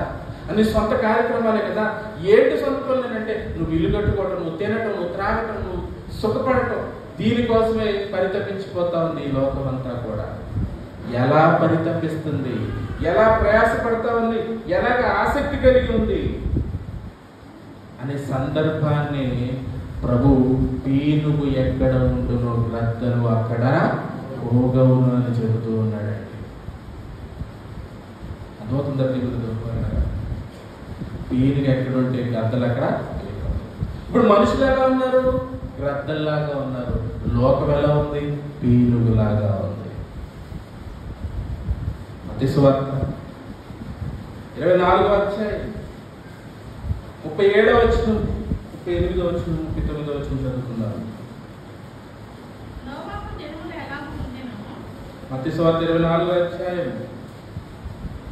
అన్ని సొంత కార్యక్రమాలే కదా. ఏంటి సొంత పనులేనంటే నువ్వు ఇల్లు కట్టుకోవడం, నువ్వు తినటం, నువ్వు త్రాగటం, నువ్వు సుఖపడటం, దీనికోసమే పరితపించిపోతా ఉంది ఈ లోకం అంతా కూడా. ఎలా పరితపిస్తుంది, ఎలా ప్రయాసపడతా ఉంది, ఎలాగ ఆసక్తి కలిగి ఉంది అనే సందర్భాన్ని ప్రభు పీనుగు ఎక్కడ ఉండునో గ్రద్దలు అక్కడ పోగవును అని చెబుతూ ఉన్నాడండి. అర్థమవుతుందండి? పీనుగు ఎక్కడుంటే గ్రద్దలు అక్కడ. ఇప్పుడు మనుషులు ఎలా ఉన్నారు? గ్రద్దల్లాగా ఉన్నారు. లోకం ఎలా ఉంది? పీనుగులాగా ఉంది. మత్తయి సువార్త 24వ అధ్యాయం 37వ వచనం, 38వ వచనం, 39వ వచనం చదువుకున్నారు. మత్తయి సువార్త 24వ అధ్యాయం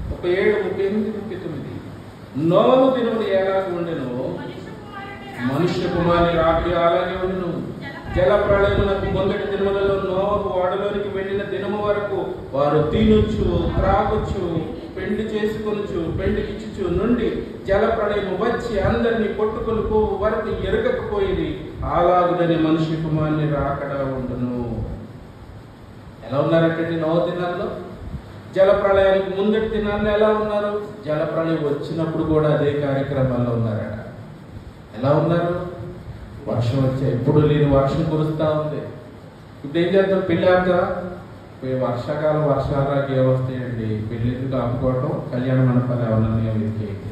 37, 38, 39. నోవహు దినములు ఎలాగ ఉండెనో మనుష్య కుమారుని రాకడ అలాగే ఉండెను. జల ప్రళయమునకు మొదటి దినములలో నోవహు ఓడలోనికి వెళ్ళిన దినము వరకు వారు తినుచు, త్రాగుచు, పెండి చేసుకొనుచు, పెండి ఇచ్చుచు నుండి జల ప్రళయము వచ్చి అందరినీ కొట్టుకొని పోవు వరకు ఎరగకపోయింది. అలాగునని మనుష్య కుమారుని రాకడ ఉండును. ఎలా ఉన్నారంటే నోవహు దినాల్లో? జల ప్రళయానికి ముందటి దినాల్లో ఎలా ఉన్నారు? జల ప్రళయం వచ్చినప్పుడు కూడా అదే కార్యక్రమాల్లో ఉన్నారట. ఎలా ఉన్నారు? వర్షం వచ్చే, ఎప్పుడు లేని వర్షం కురుస్తా ఉంది. ఇప్పుడు ఏం చేద్దాం? పెళ్ళి ఆపుతా? వర్షాకాలం వర్షాలకి ఏమొస్తాయండి? పెళ్ళి ఎందుకు ఆపుకోవటం? కళ్యాణ మండపాలు ఎవరన్నా వెతికేయండి,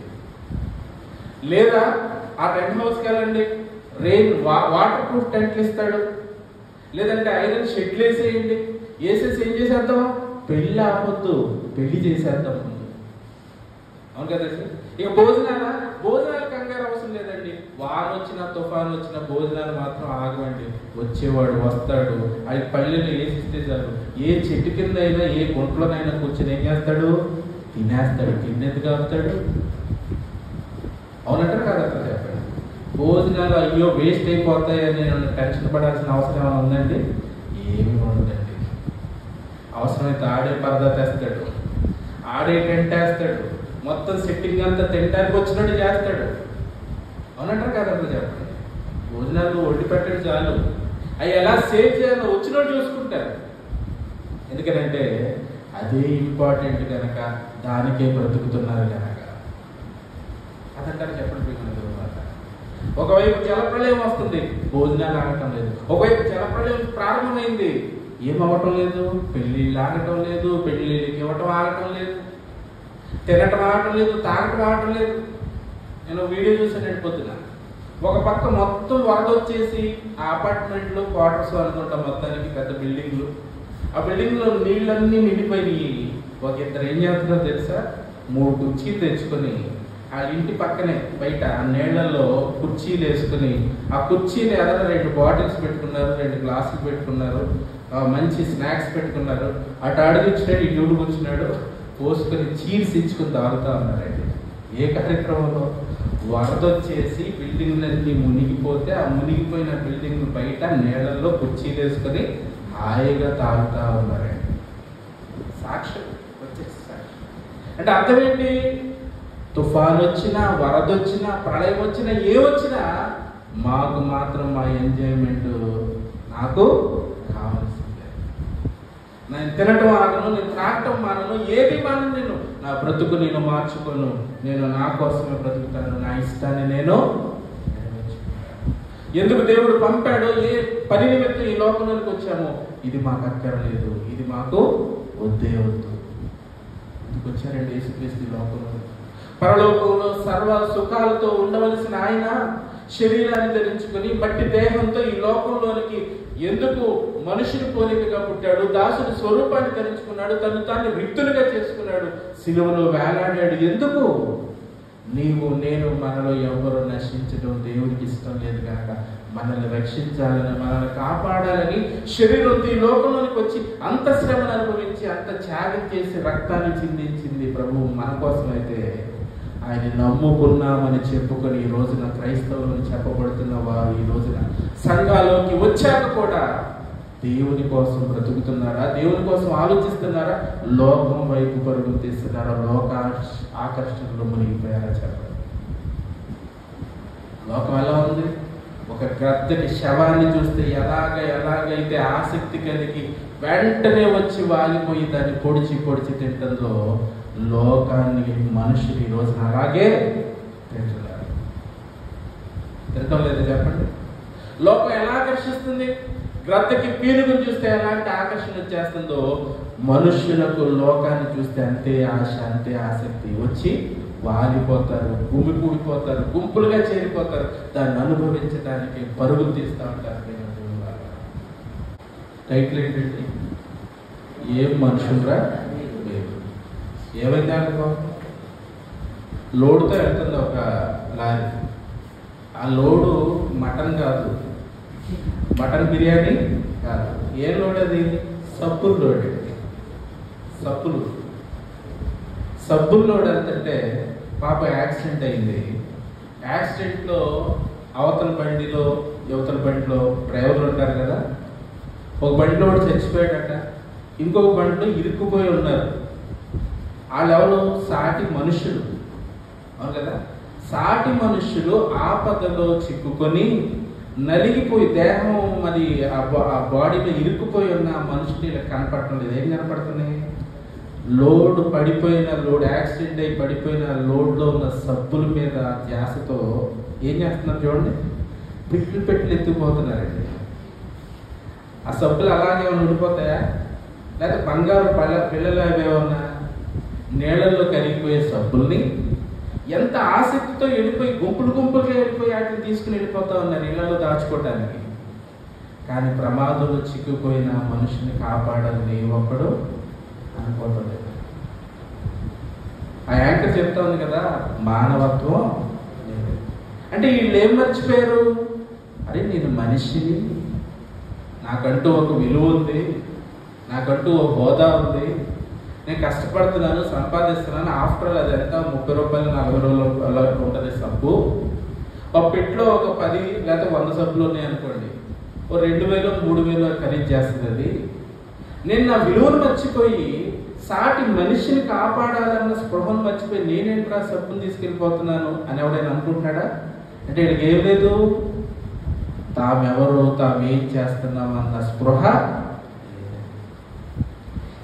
లేదా ఆ టెంట్ హౌస్కి వెళ్ళండి, వాటర్ ప్రూఫ్ టెంట్లు ఇస్తాడు, లేదంటే ఐరన్ షెడ్లు వేసేయండి. వేసేసి ఏం చేసేద్దాం? పెళ్ళి ఆపొద్దు, పెళ్లి చేసేద్దాం. అవును కదా? ఇక భోజనాలు కంగారు అవసరం లేదండి. వాన వచ్చినా తుఫాను వచ్చినా భోజనాలు మాత్రం ఆగవండి. వచ్చేవాడు వస్తాడు, అది పల్లెలు వేసిస్తే చాలు. ఏ చెట్టు కింద అయినా, ఏ గుంట్లోనైనా కూర్చొని ఏం చేస్తాడు? తినేస్తాడు. తినేందుకు ఆపుతాడు? అవునంటారు కాదంటారు చెప్పండి? భోజనాలు అయ్యో వేస్ట్ అయిపోతాయని నేను టెన్షన్ పడాల్సిన అవసరం ఏమైనా ఉందండి? ఏమి ఉండదండి. అవసరమైతే ఆడే పరదా తెస్తాడు, ఆడే టెంట్ వేస్తాడు, మొత్తం సెట్టింగ్ అంతా తినడానికి వచ్చినట్టు చేస్తాడు. అవునంటారు కదంతా చెప్పండి. భోజనాలు వండి పెట్టడం చాలు, అవి ఎలా సేవ్ చేయాలో వచ్చినట్టు చూసుకుంటారు. ఎందుకనంటే అదే ఇంపార్టెంట్ కనుక, దానికే బ్రతుకుతున్నారు కనుక. అదంటారు చెప్పండి. ఒకవైపు జలప్రళయం వస్తుంది, భోజనాలు ఆగటం లేదు. ఒకవైపు జలప్రళయం ప్రారంభమైంది, ఏమవటం లేదు, పెళ్ళిళ్ళు ఆగటం లేదు, పెళ్ళిళ్ళకి ఇవ్వటం ఆగటం లేదు, తినటం ఆగటం లేదు, తాగటం ఆగటం లేదు. నేను వీడియో చూసాను పొద్దున. ఒక పక్క మొత్తం వరద వచ్చేసి ఆ అపార్ట్మెంట్లు, క్వార్టర్స్ అనుకుంటా, మొత్తానికి పెద్ద బిల్డింగ్లు, ఆ బిల్డింగ్లో నీళ్ళన్నీ నిండిపోయి ఒక ఇద్దరు ఏం చేస్తున్నారో తెలుసా, 3 కుర్చీలు తెచ్చుకొని ఆ ఇంటి పక్కనే బయట ఆ నీళ్లలో కుర్చీలు వేసుకుని, ఆ కుర్చీలు ఎదర 2 బాటిల్స్ పెట్టుకున్నారు, 2 గ్లాసులు పెట్టుకున్నారు, మంచి స్నాక్స్ పెట్టుకున్నారు. అటు అడుగుచ్చినాడు, ఇటు కూర్చున్నాడు, పోసుకొని చీర్స్ ఇచ్చుకుని తాగుతా ఉన్నారండి. ఏ కార్యక్రమంలో? వరద వచ్చేసి బిల్డింగ్లన్నీ మునిగిపోతే ఆ మునిగిపోయిన బిల్డింగ్ బయట నీళ్లలో కుర్చీలు వేసుకొని హాయిగా తాగుతా ఉన్నారండి. సాక్ష్యం వచ్చేసి సాక్ష్యం అంటే అర్థం ఏంటి? తుఫాన్ వచ్చినా, వరద వచ్చినా, ప్రళయం వచ్చినా, ఏ వచ్చినా మాకు మాత్రం మా ఎంజాయ్మెంట్ నాకు కావాల్సిందే. నేను తినటం ఆగను, నేను త్రాగటం మానను, ఏది మానను. నేను నా బ్రతుకు నేను మార్చుకోను. నేను నా కోసమే బ్రతుకుతాను. నా ఇష్టాన్ని నేను ఎందుకు దేవుడు పంపాడో, ఏ పని నిమిత్తం ఈ లోకంలోకి వచ్చామో, ఇది మాకు అక్కర్లేదు, ఇది మాకు వద్దే వద్దు. ఎందుకు వచ్చారండి యేసుక్రీస్తు ఈ లోకంలో? పరలోకంలో సర్వ సుఖాలతో ఉండవలసిన ఆయన శరీరాన్ని ధరించుకుని మట్టి దేహంతో ఈ లోకంలోనికి ఎందుకు మనుషుని పోలికగా పుట్టాడు? దాసుని స్వరూపాన్ని ధరించుకున్నాడు, తను తాను రిక్తులుగా చేసుకున్నాడు, సిలువలో వేలాడాడు. ఎందుకు? నీవు నేను మనలో ఎవరు నశించడం దేవుడికి ఇష్టం లేదు కనుక మనల్ని రక్షించాలని, మనల్ని కాపాడాలని శరీరంతో ఈ లోకంలోనికి వచ్చి అంత శ్రమను అనుభవించి అంత త్యాగం చేసి రక్తాన్ని చిందించింది ప్రభువు మన కోసం. అయితే ఆయన నమ్ముకున్నామని చెప్పుకొని ఈ రోజున క్రైస్తవులను చెప్పబడుతున్న వారు ఈ రోజున సంఘాల్లోకి వచ్చాక కూడా దేవుని కోసం బ్రతుకుతున్నారా? దేవుని కోసం ఆలోచిస్తున్నారా? లోకం వైపు పరుగులు తీస్తున్నారా? లోక ఆకర్షణలో మునిగిపోయారా? చెప్పండి. లోకం ఎలా ఉంది? ఒక గ్రద్దకి శవాన్ని చూస్తే ఎలాగైతే ఆసక్తి కలిగి వెంటనే వచ్చి వాలిపోయి దాన్ని పొడిచి తింటుందో, లోకాన్ని మనుషులు ఈ రోజున అలాగే తింటున్నారు. తింటం లేదు చెప్పండి. లోకం ఎలా ఆకర్షిస్తుంది? గ్రద్దకి పీనుగును చూస్తే ఎలాంటి ఆకర్షణ వచ్చేస్తుందో, మనుష్యులకు లోకాన్ని చూస్తే అంతే ఆశ, అంతే ఆసక్తి. వచ్చి వాలిపోతారు, భూమి కూడిపోతారు, గుంపులుగా చేరిపోతారు, దాన్ని అనుభవించడానికి పరుగులు తీస్తూ ఉంటారు. టైటిల్ ఏంటంటే ఏం మనుషులరా లేదు. ఏమైంది అనుకో, లోడుతో వెళ్తుంది ఒక లారీ. ఆ లోడు మటన్ కాదు, మటన్ బిర్యానీ కాదు. ఏ లోడ్ అది? సబ్బులు లోడ్. సబ్బులు లోడ్ అంటే పాప యాక్సిడెంట్ అయింది. యాక్సిడెంట్లో అవతల బండిలో యువతల బండిలో డ్రైవర్లు ఉంటారు కదా, ఒక బండిలో వాడు చచ్చిపోయాడట, ఇంకొక బండిలో ఇరుక్కుపోయి ఉన్నారు. వాళ్ళెవరు? సాటి మనుషులు. అవును కదా? సాటి మనుషులు ఆపదలో చిక్కుకొని నలిగిపోయి దేహం మరి ఆ బాడీలో ఇరుక్కుపోయి ఉన్న మనుషులు ఇలా కనపడటం లేదు. ఏం కనపడుతున్నాయి? లోడ్ పడిపోయిన లోడ్, యాక్సిడెంట్ అయి పడిపోయిన లోడ్లో ఉన్న సబ్బుల మీద ధ్యాసతో ఏం చేస్తున్నారు చూడండి, పెట్లు ఎత్తుకుపోతున్నారండి. ఆ సబ్బులు అలాగే ఉండిపోతాయా? లేకపోతే బంగారు పిల్లలు అవేమన్నా నీళ్ళల్లో కరిగిపోయే సబ్బుల్ని ఎంత ఆసక్తితో వెళ్ళిపోయి గుంపులుగా వెళ్ళిపోయి వాటిని తీసుకుని వెళ్ళిపోతా ఉన్నారు ఇళ్లలో దాచుకోవడానికి. కానీ ప్రమాదంలో చిక్కుపోయిన మనిషిని కాపాడాలని ఒక్కడు అనుకోవటం లేదు. ఆ యాంకర్ చెప్తా ఉంది కదా, మానవత్వం లేదు అంటే వీళ్ళు ఏం మర్చిపోయారు? అరే నేను మనిషిని, నాకంటూ ఒక విలువ ఉంది, నాకంటూ ఒక హోదా ఉంది, నేను కష్టపడుతున్నాను, సంపాదిస్తున్నాను. ఆఫ్టర్ ఆల్ అది ఎంత 30 రూపాయలు 40 రూపాయలు ఉంటుంది సబ్బు. ఒక పెట్లో ఒక 10 లేకపోతే 100 సబ్బులు ఉన్నాయి అనుకోండి, ఓ 2000 3000 ఖరీదు చేస్తుంది అది. నేను నా విలువను మర్చిపోయి సాటి మనిషిని కాపాడాలన్న స్పృహను మర్చిపోయి నేనేంట్రా సబ్బును తీసుకెళ్ళిపోతున్నాను అని ఎవడైనా అనుకుంటున్నాడా? అంటే వీడికి ఏం లేదు, తామెవరు తామేం చేస్తున్నామన్న స్పృహ.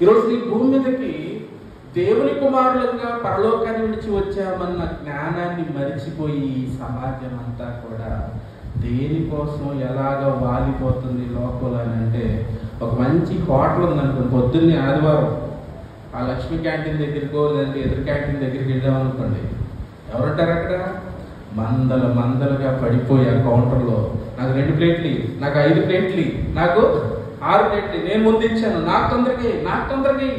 ఈరోజు ఈ భూమి మీదకి దేవుని కుమారులుగా పరలోకాన్ని విడిచి వచ్చామన్న జ్ఞానాన్ని మరిచిపోయి ఈ సమాజం అంతా కూడా దేనికోసం ఎలాగ వాలిపోతుంది లోపల అని అంటే, ఒక మంచి హోటల్ ఉందనుకోండి, పొద్దున్నే ఆదివారం ఆ లక్ష్మీ క్యాంటీన్ దగ్గరికో లేదంటే ఎదురు క్యాంటీన్ దగ్గరికి వెళ్ళామనుకోండి, ఎవరుంటారు అక్కడ? మందలుగా పడిపోయి ఆ కౌంటర్లో నాకు 2 ప్లేట్లు, నాకు 5 ప్లేట్లు, నాకు 6 ప్లేట్లు, నేను ముందు ఇచ్చాను, నాకు తొందరగా.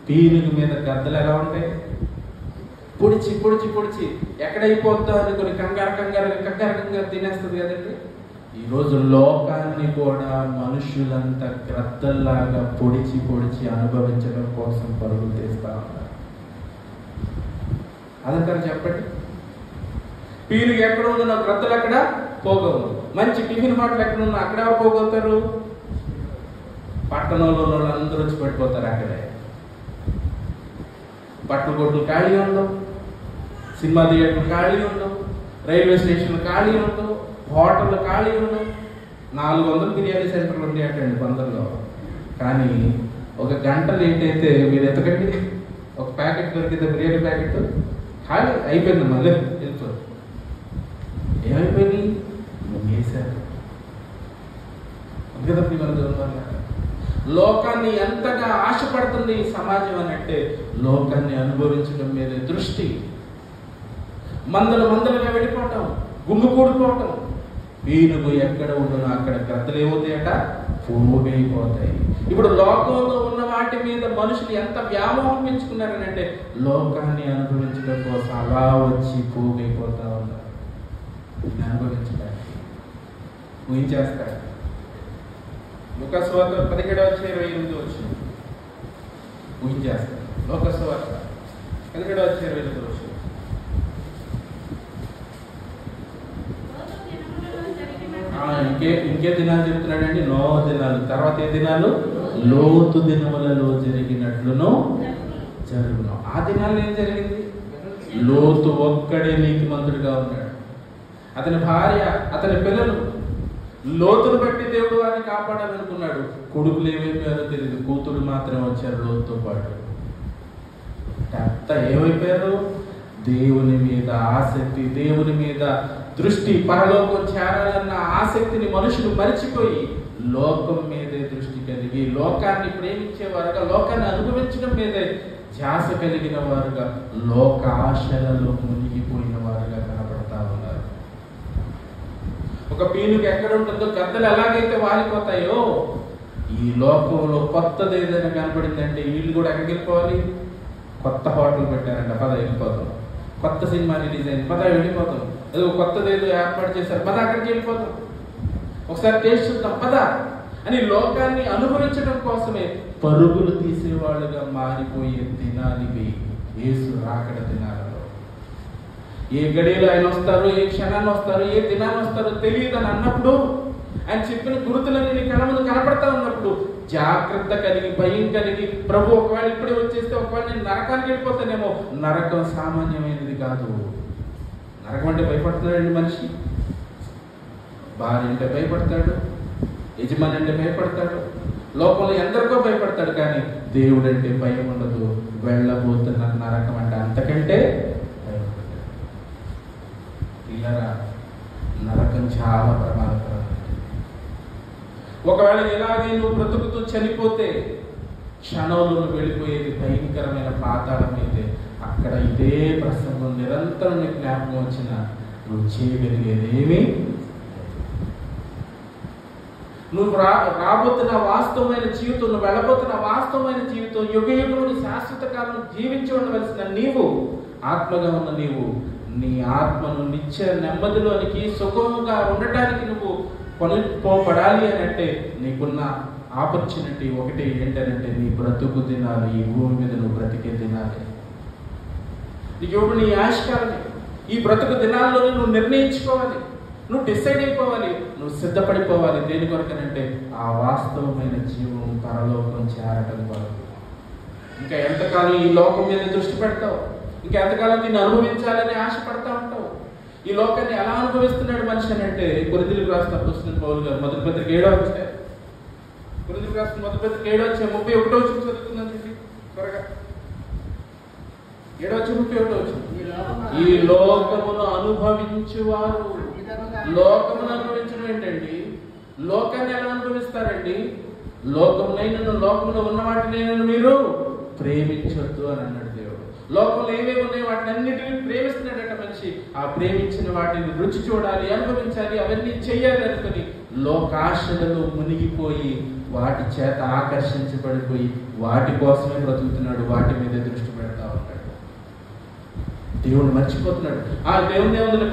పీనుగు మీద గద్దలు ఎలా ఉంటాయి? పొడిచి ఎక్కడైపోద్దా అనుకుని కంగారంగా తినేస్తుంది కదండి. ఈరోజు లోకాన్ని కూడా మనుషులంతా గ్రద్దల్లాగా పొడిచి అనుభవించడం కోసం పరుగులు తీస్తా ఉన్నారు. అదంటారు చెప్పండి. పీనుగు ఎక్కడ ఉందో గ్రద్దలు అక్కడ పోగవు. మంచి టిఫిన్ బాటలు ఎక్కడ ఉన్నా అక్కడ పోగవుతారు. పట్టణంలో వాళ్ళందరూ వచ్చి పడిపోతారు అక్కడే. పట్టణ కొట్లు ఖాళీ ఉండవు, సినిమా థియేటర్లు ఖాళీ ఉండవు, రైల్వే స్టేషన్లు ఖాళీ ఉండవు, హోటళ్ళు ఖాళీ ఉండవు. 400 బిర్యానీ సెంటర్లు ఉండేటండి కొందరిలో. కానీ ఒక గంట లేట్ అయితే మీరు ఎతకండి, ఒక ప్యాకెట్ దొరికితే బిర్యానీ ప్యాకెట్ ఖాళీ అయిపోయింది. మళ్ళీ వెళ్తారు. ఏమైపోయింది? వేశారు లోకాన్ని ఎంతగా ఆశపడుతుంది ఈ సమాజం అని అంటే, లోకాన్ని అనుభవించడం మీద దృష్టి. మందలుగా వెళ్ళిపోవటం, గుమ్ము కూడిపోవటం. పీనుగు ఎక్కడ ఉండను అక్కడ గద్దలు ఏమవుతాయట? పోగైపోతాయి. ఇప్పుడు లోకంలో ఉన్న వాటి మీద మనుషులు ఎంత వ్యామోహం పెంచుకున్నారని అంటే, లోకాన్ని అనుభవించడం కోసం అలా వచ్చి పోగైపోతా ఉన్నారు. అనుభవించడానికి ఊహించేస్తారు. లూకా సువార్త 17:28 ఊహించేస్తారు. లూకా సువార్త 17:28 ఇంకే దినాలు చెప్తున్నాడండి? నోహ దినాలు. తర్వాత ఏ దినాలు? లోతు దినములలో జరిగినట్లును జరుగును. ఆ దినాల్లో ఏం జరిగింది? లోతు ఒక్కడే నీతిమంతుడిగా ఉన్నాడు. అతని భార్య, అతని పిల్లలు. లోతును బట్టి దేవుడు వారిని కాపాడాలనుకున్నాడు. కొడుకులు ఏమైపోయారో తెలియదు, కూతురు మాత్రం వచ్చారు లోతుతో పాటు. అంత ఏమైపోయారు? దేవుని మీద ఆసక్తి, దేవుని మీద దృష్టి, పరలోకం చేరాలన్న ఆసక్తిని మనుషులు మరిచిపోయి లోకం మీదే దృష్టి కలిగి, లోకాన్ని ప్రేమించేవారుగా, లోకాన్ని అనుభవించడం మీదే ధ్యాస కలిగిన వారుగా, లోక ఆశలలో మునిగిపోయిన వారుగా కనబడతా ఉన్నారు. ఒక పీనుగు ఎక్కడ ఉంటుందో గద్దలు ఎలాగైతే వాలిపోతాయో, ఈ లోకంలో కొత్తది ఏదైనా కనబడిందంటే వీళ్ళు కూడా ఎక్కడికి వెళ్ళిపోవాలి? కొత్త హోటల్ పెట్టారంట, పద వెళ్ళిపోతాం. కొత్త సినిమా రిలీజ్ అయింది, పద వెళ్ళిపోతాం. ఏదో కొత్తది ఏదో ఏర్పాటు చేశారు, పద అక్కడికి వెళ్ళిపోతాం. ఒకసారి టేస్ట్ చూద్దాం పద అని లోకాన్ని అనుభవించడం కోసమే పరుగులు తీసేవాళ్ళుగా మారిపోయే దినాలివి యేసు రాకడ దినాలలో. ఏ గడియలో ఆయన వస్తారు, ఏ క్షణాన్ని వస్తారు, ఏ దినాన్ని వస్తారో తెలియదు అని అన్నప్పుడు, ఆయన చెప్పిన గుర్తులన్నీ నీ కళ్ళ ముందు కనపడతా ఉన్నప్పుడు జాగ్రత్త కలిగి, భయం కలిగి, ప్రభు ఒకవేళ ఇప్పుడే వచ్చేస్తే ఒకవేళ నేను నరకానికి వెళ్ళిపోతానేమో. నరకం సామాన్యమైనది కాదు. నరకం అంటే భయపడుతున్నాడండి మనిషి. భార్య అంటే భయపడతాడు, యజమాని అంటే భయపడతాడు, లోకంలో ఎందరికో భయపడతాడు. కానీ దేవుడు అంటే భయం ఉండదు. వెళ్ళబోతున్న నరకం అంటే అంతకంటే ఇలా నరకం చాలా ప్రమాదకరం. ఒకవేళ ఇలాగే నువ్వు బ్రతుకుతూ చనిపోతే క్షణంలో వెళ్ళిపోయేది భయంకరమైన పాతాళం అయితే, అక్కడ ఇదే ప్రసంగం నిరంతరం నీకు జ్ఞాపకం వచ్చిన నువ్వు చేయగలిగేదేమీ, నువ్వు రాబోతున్న వాస్తవమైన జీవితం, నువ్వు వెళ్ళబోతున్న వాస్తవమైన జీవితం, యుగయుగములు శాశ్వత కాలం జీవించి ఉండవలసిన నీవు, ఆత్మగా ఉన్న నీవు, నీ ఆత్మను నిత్య నెమ్మదిలోనికి, సుఖముగా ఉండటానికి నువ్వు కొనుక్కోబడాలి అని అంటే నీకున్న ఆపర్చునిటీ ఒకటి ఏంటంటే నీ బ్రతుకు దినాలు, ఈ భూమి మీద నువ్వు బ్రతికే దినాలి. నీకు నీ ఆశకాలని ఈ బ్రతుకు దినాల్లోనే నువ్వు నిర్ణయించుకోవాలి. నువ్వు డిసైడ్ అయిపోవాలి, నువ్వు సిద్ధపడిపోవాలి. దేని కొరకనంటే ఆ వాస్తవమైన జీవం పరలోకం చేరటం కొరకు. ఇంకా ఎంతకాలం ఈ లోకం మీద దృష్టి పెడతావు? ఇంకా ఎంతకాలం దీన్ని అనుభవించాలని ఆశపడతా ఉంటావు? ఈ లోకాన్ని ఎలా అనుభవిస్తున్నాడు మనిషి అని అంటే, కొరింథీయులకు రాసిన అపోస్తలుడైన పౌలు గారు మొదటి పత్రిక 7వ అధ్యాయం, కొరింథీయులకు రాసిన మొదటి పత్రిక 7వ అధ్యాయం 31వ వచనం చదువుతున్నాను త్వరగా. 7వ వచనం 31వ వచనం. ఈ లోకమును అనుభవించువారు, లోకమును అనుభవించడం ఏంటండి? లోకాన్ని ఎలా అనుభవిస్తారండి? లోకములో ఉన్న వాటిని మీరు ప్రేమించొద్దు అని అన్నాడు దేవుడు. లోకంలో ఏవేవి ఉన్నాయో వాటిని అన్నిటిని ప్రేమిస్తున్నాడట మనిషి. ఆ ప్రేమించిన వాటిని రుచి చూడాలి, అనుభవించాలి, అవన్నీ చెయ్యాలి అనుకుని లోకాశలలో మునిగిపోయి వాటి చేత ఆకర్షించబడిపోయి వాటి కోసమే బ్రతుకుతున్నాడు, వాటి మీద దృష్టి పెడతా ఉంటాడు. దేవుడు మర్చిపోతున్నాడు. దేవుని దేవుని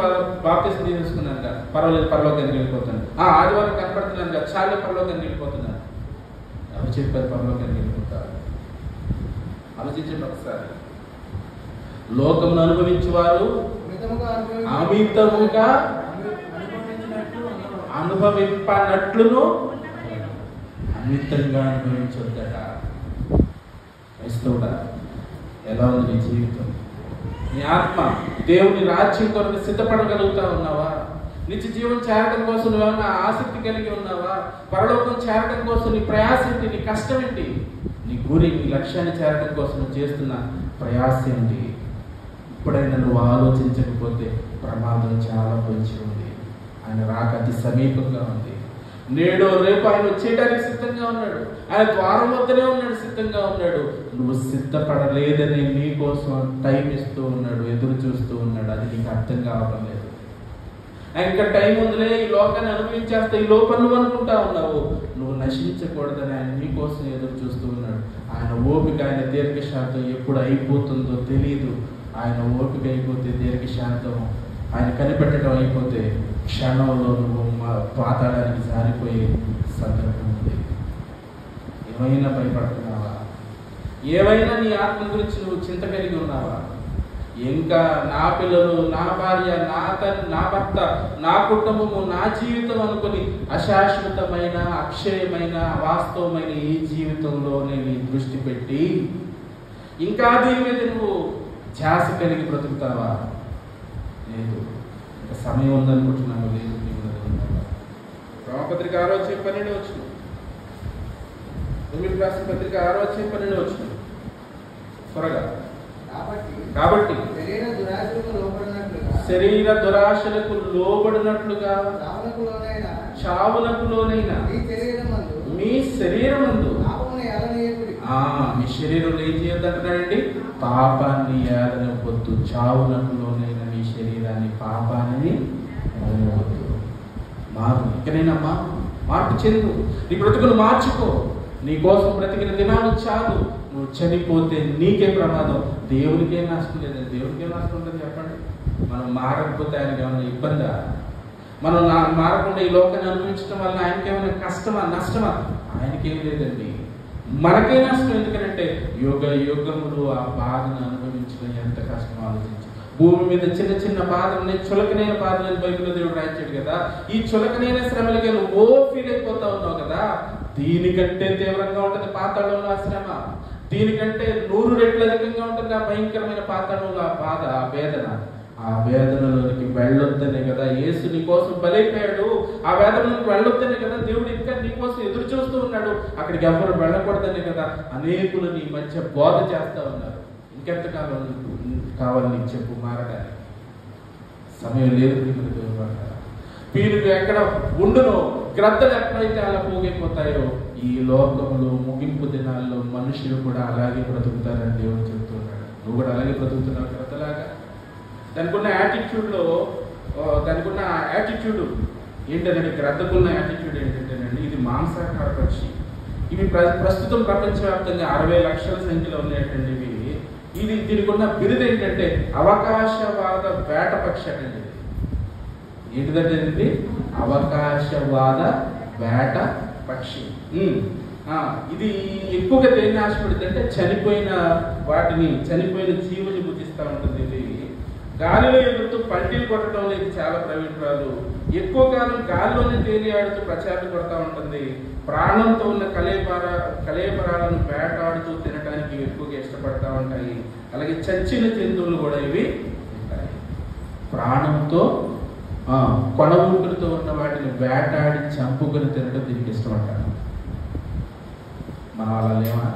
బాప్తిసం తీసుకున్నాను కదా, పర్వాలేదు పరలోకానికి వెళ్ళిపోతాను. ఆదివారం కనపడుతున్నాను కదా, చాలా పరలోకానికి వెళ్ళిపోతున్నాను. అవి చెప్పారు పరలోకానికి వెళ్ళిపోతారు. ఆలోచించండి ఒకసారి. లోకమును అనుభవించేవారు అమితముగా అనుభవింపనట్లును అమితంగా అనుభవించొద్దట. క్రైస్తవుడా, ఎలా ఉంది నీ జీవితం? నీ ఆత్మ దేవుని రాజ్యం కొరకు సిద్ధపడగలుగుతా ఉన్నావా? నిత్య జీవం చేరడం కోసం నువ్వేమన్నా ఆసక్తి కలిగి ఉన్నావా? పరలోకం చేరడం కోసం నీ ప్రయాస ఏంటి? నీ కష్టం ఏంటి? నీ గురి, నీ లక్ష్యాన్ని చేరడం కోసం నువ్వు చేస్తున్న ప్రయాస ఏంటి? ఇప్పుడైనా నువ్వు ఆలోచించకపోతే ప్రమాదం చాలా పొంచి ఉంది. ఆయన రాక అతి సమీపంగా ఉంది. నేడు రేపు ఆయన వచ్చేయడానికి సిద్ధంగా ఉన్నాడు. ఆయన ద్వారం వద్దనే ఉన్నాడు, సిద్ధంగా ఉన్నాడు. నువ్వు సిద్ధపడలేదని నీ కోసం టైం ఇస్తూ ఉన్నాడు, ఎదురు చూస్తూ ఉన్నాడు. అది నీకు అర్థం కావడం లేదు. ఇంకా టైం ఉందిలే, ఈ లోకాన్ని అనుభవించేస్తా, ఈ లోపల నువ్వు అనుకుంటా ఉన్నావు. నువ్వు నశించకూడదని ఆయన నీ కోసం ఎదురు చూస్తూ ఉన్నాడు. ఆయన ఓపిక, ఆయన దీర్ఘశాంతం ఎప్పుడు అయిపోతుందో తెలియదు. ఆయన ఓపిక అయిపోతే దీర్ఘశాంతం, ఆయన కనిపెట్టడం అయిపోతే క్షణంలో నువ్వు పాతాళానికి జారిపోయే సందర్భం ఉంది. ఏమైనా భయపడుతున్నావా? ఏమైనా నీ ఆత్మ గురించి నువ్వు చింత కలిగి ఉన్నావా? ఇంకా నా పిల్లలు, నా భార్య, నా భర్త, నా కుటుంబము, నా జీవితం అనుకుని అశాశ్వతమైన, అక్షయమైన, అవాస్తవమైన ఈ జీవితంలోనే నీ దృష్టి పెట్టి ఇంకా దీని మీద నువ్వు ధ్యాస కలిగి బ్రతుకుతావా? లేదు. ఇంకా సమయం ఉందనుకుంటున్నావు. లేదు. రోమపత్రిక 6వ అధ్యాయం 12వ వచనం, రోమీయులకు రాసిన పత్రిక 6వ అధ్యాయం 12వ వచనం త్వరగా. కాబట్టి శరీర దురాశలకు లోబడినట్లుగా చావునకు లోనైన మీ శరీరమందు మీ శరీరంలో ఏం చేయొద్దంటున్నాడండి? పాపాన్ని ఏలనివ్వద్దు. చావునకు లోనైన నీ శరీరాన్ని, పాపాన్ని ఏలనివ్వద్దు. మారు, ఇకనైనా మార్పు చెందు. నీ బ్రతుకును మార్చుకో. నీ కోసం బ్రతికిన దినాలు చాలు. నువ్వు చనిపోతే నీకే ప్రమాదం, దేవునికే నష్టం లేదండి. దేవునికే నష్టం ఉంటుంది చెప్పండి? మనం మారకపోతే ఆయనకి ఏమైనా ఇబ్బందా? మనం మారకుండా ఈ లోకాన్ని అనుభవించడం వల్ల ఆయనకేమైనా కష్టమా, నష్టమా? ఆయనకేం లేదండి, మనకే నష్టం. ఎందుకంటే యుగ యుగములు ఆ బాధను అనుభవించడం ఎంత కష్టం ఆలోచించు. భూమి మీద చిన్న చిన్న బాధలని, చులకనైన బాధలని బైబిల్లో దేవుడు రాయించాడు కదా. ఈ చులకనైన శ్రమలకి నువ్వు ఫీల్ అయిపోతా ఉన్నావు కదా. దీనికంటే తీవ్రంగా ఉంటుంది పాతాళంలో ఆ శ్రమ. దీనికంటే 100 రెట్లు అధికంగా ఉంటుంది ఆ భయంకరమైన పాతాళంలో ఆ బాధ, ఆ వేదన. ఆ వేదనలోనికి వెళ్ళొద్దనే కదా యేసు నీ కోసం బలైపోయాడు. ఆ వేదనలోకి వెళ్ళొద్దనే కదా దేవుడు ఇంకా నీ కోసం ఎదురు చూస్తూ ఉన్నాడు. అక్కడికి ఎవరు వెళ్ళకూడదనే కదా అనేకులు నీ మధ్య బోధ చేస్తా ఉన్నారు. ఇంకెంత కావాలి నీకు చెప్పు మారడానికి? సమయం లేదు. పీనుగు ఎక్కడ ఉండునో, గ్రద్దలు ఎక్కడైతే అలా పోగైపోతాయో, ఈ లోకంలో ముగింపు దినాల్లో మనుషులు కూడా అలాగే బ్రతుకుతారని దేవుడు చెబుతున్నాడు. నువ్వు కూడా అలాగే బ్రతుకుతున్నావు గ్రద్దలాగా. దానికి ఉన్న యాటిట్యూడ్ ఏంటంటే, గ్రద్దకున్న యాటిట్యూడ్ ఏంటంటేనండి, ఇది మాంసాహార పక్షి. ఇవి ప్రస్తుతం ప్రపంచవ్యాప్తంగా 60 లక్షల సంఖ్యలో ఉన్నాయండి. ఇది దీనికి ఉన్న బిరుదు ఏంటంటే అవకాశవాద వేట పక్షి అండి. ఏంటిదంటే ఇది అవకాశవాద వేట పక్షి. ఇది ఎక్కువగా దేన్ని ఆశపడుతుంది అంటే చనిపోయిన వాటిని, చనిపోయిన జీవుని భుజిస్తూ ఉంటుంది. ఇది గాలిలో ఎగురుతూ పల్టీలు కొట్టడం లేదు, చాలా ప్రవీణురాలు. ఎక్కువ కాలం గాలిలోనే తేలియాడుతూ ప్రచారం కొడతా ఉంటుంది. ప్రాణంతో ఉన్న కలేబరాలను వేటాడుతూ తినడానికి ఎక్కువగా ఇష్టపడతా ఉంటాయి. అలాగే చచ్చిన జంతువులు కూడా ఇవి ఉంటాయి. ప్రాణంతో కొన ఊపిరితో ఉన్న వాటిని వేటాడి చంపుకొని తినడం దీనికి ఇష్టపడతాను. మనం అలా లేవా?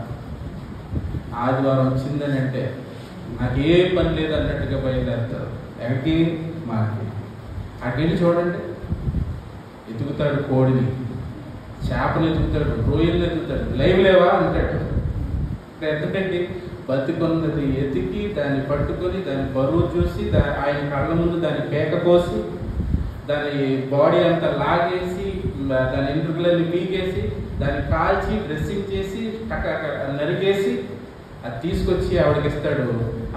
ఆదివారం వచ్చిందని అంటే నాకు ఏ పని లేదు అన్నట్టుగా బయలుదేరుతారు. ఎక్కడికి? మార్కెట్. అక్కడికి చూడండి, ఎతుకుతాడు కోడిని, చేపలు ఎతుకుతాడు, రొయ్యలు ఎతుకుతాడు. లైవ్ లేవా అంటాడు. ఎందుకంటే బతికొన్నది ఎతికి దాన్ని పట్టుకొని దాని బరువు చూసి ఆయన కళ్ళ ముందు దాని పేక కోసి దాని బాడీ అంతా లాగేసి దాని ఎంట్రుకలన్నీ పీకేసి దాన్ని కాల్చి డ్రెస్సింగ్ చేసి నరికేసి అది తీసుకొచ్చి ఆవిడకి ఇస్తాడు.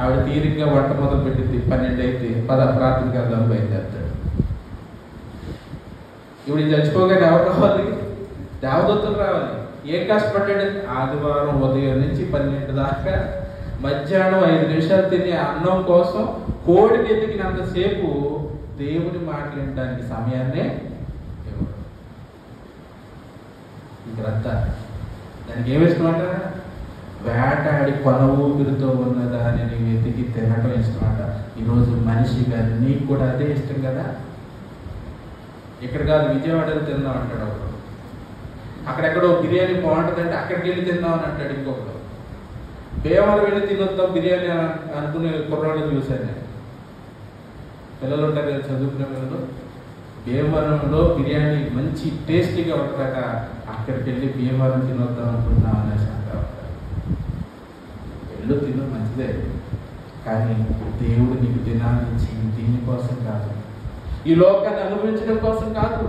ఆవిడ తీరిగ్గా వంట మొదలు పెట్టింది. 12 అయితే ప్రార్థన కాలం బయలుదేరుతాడు. ఇప్పుడు చచ్చిపోగానే ఎవరు రావాలి? దేవదత్తులు రావాలి. ఏం కష్టపడ్డాడు? ఆదివారం ఉదయం నుంచి 12 దాకా మధ్యాహ్నం 5 నిమిషాలు తినే అన్నం కోసం కోడిని ఎదిగినంతసేపు దేవుని మాట్లాడడానికి సమయాన్నే ఇవ్వడు. ఇక్కడంతా దానికి ఏమిష్టమంట? వేటాడి కొన ఊపిరితో ఉన్న దానిని వెతికి తినటం ఇష్టమంట. ఈరోజు మనిషిగా నీకు కూడా అదే ఇష్టం కదా? ఇక్కడ కాదు, విజయవాడలో తిందాం అంటాడు ఒకడు. అక్కడెక్కడో బిర్యానీ బాగుంటుందంటే అక్కడికి వెళ్ళి తిందాం అని అంటాడు ఇంకొకడు. భీమవరం వెళ్ళి తినొద్దాం బిర్యానీ అనుకునే కుర్రాళ్ళు చూశాను నేను. పిల్లలు ఉంటారు కదా, చదువుకునే పిల్లలు. భీమవరంలో బిర్యానీ మంచి టేస్టీగా ఉంటుందట, అక్కడికి వెళ్ళి భీమవరం తినొద్దాం అనుకుంటున్నాం అనేసి అంటా ఉంటారు. వెళ్ళు, తిను, మంచిదే. కానీ దేవుడు నీకు దినాన్ని ఇచ్చింది దీనికోసం కాదు, ఈ లోకాన్ని అనుభవించడం కోసం కాదు.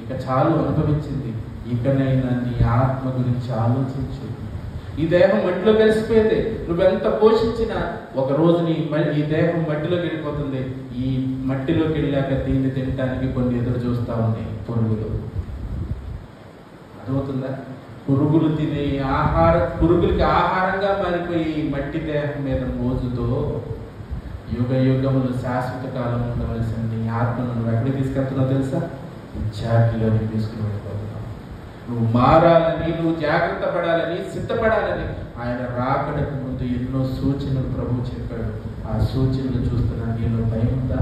ఇక చాలు అనుభవించింది, ఇకనైనా నీ ఆత్మ గురించి ఆలోచించు. ఈ దేహం మట్టిలో కలిసిపోయింది. నువ్వెంత పోషించినా ఒక రోజు ఈ దేహం మట్టిలోకి వెళ్ళిపోతుంది. ఈ మట్టిలోకి వెళ్ళాక దీన్ని తినడానికి కొన్ని ఎదురు చూస్తూ ఉన్నాయి పురుగులు. అర్థమవుతుందా? పురుగులు తినే పురుగులకి ఆహారంగా మారిపోయి మట్టి దేహం మీద మోజుతో యుగ యుగములు శాశ్వత కాలం ఉండవలసింది ఆత్మను నువ్వు ఎక్కడికి తీసుకెళ్తున్నావు తెలుసా? విద్యార్థిలోని తీసుకుని వెళ్ళిపోతున్నావు. నువ్వు మారాలని, నువ్వు జాగ్రత్త పడాలని, సిద్ధపడాలని ఆయన రాకడకు ముందు ఎన్నో సూచనలు ప్రభు చెప్పాడు. ఆ సూచనలు చూస్తున్నా నీలో భయం ఉందా?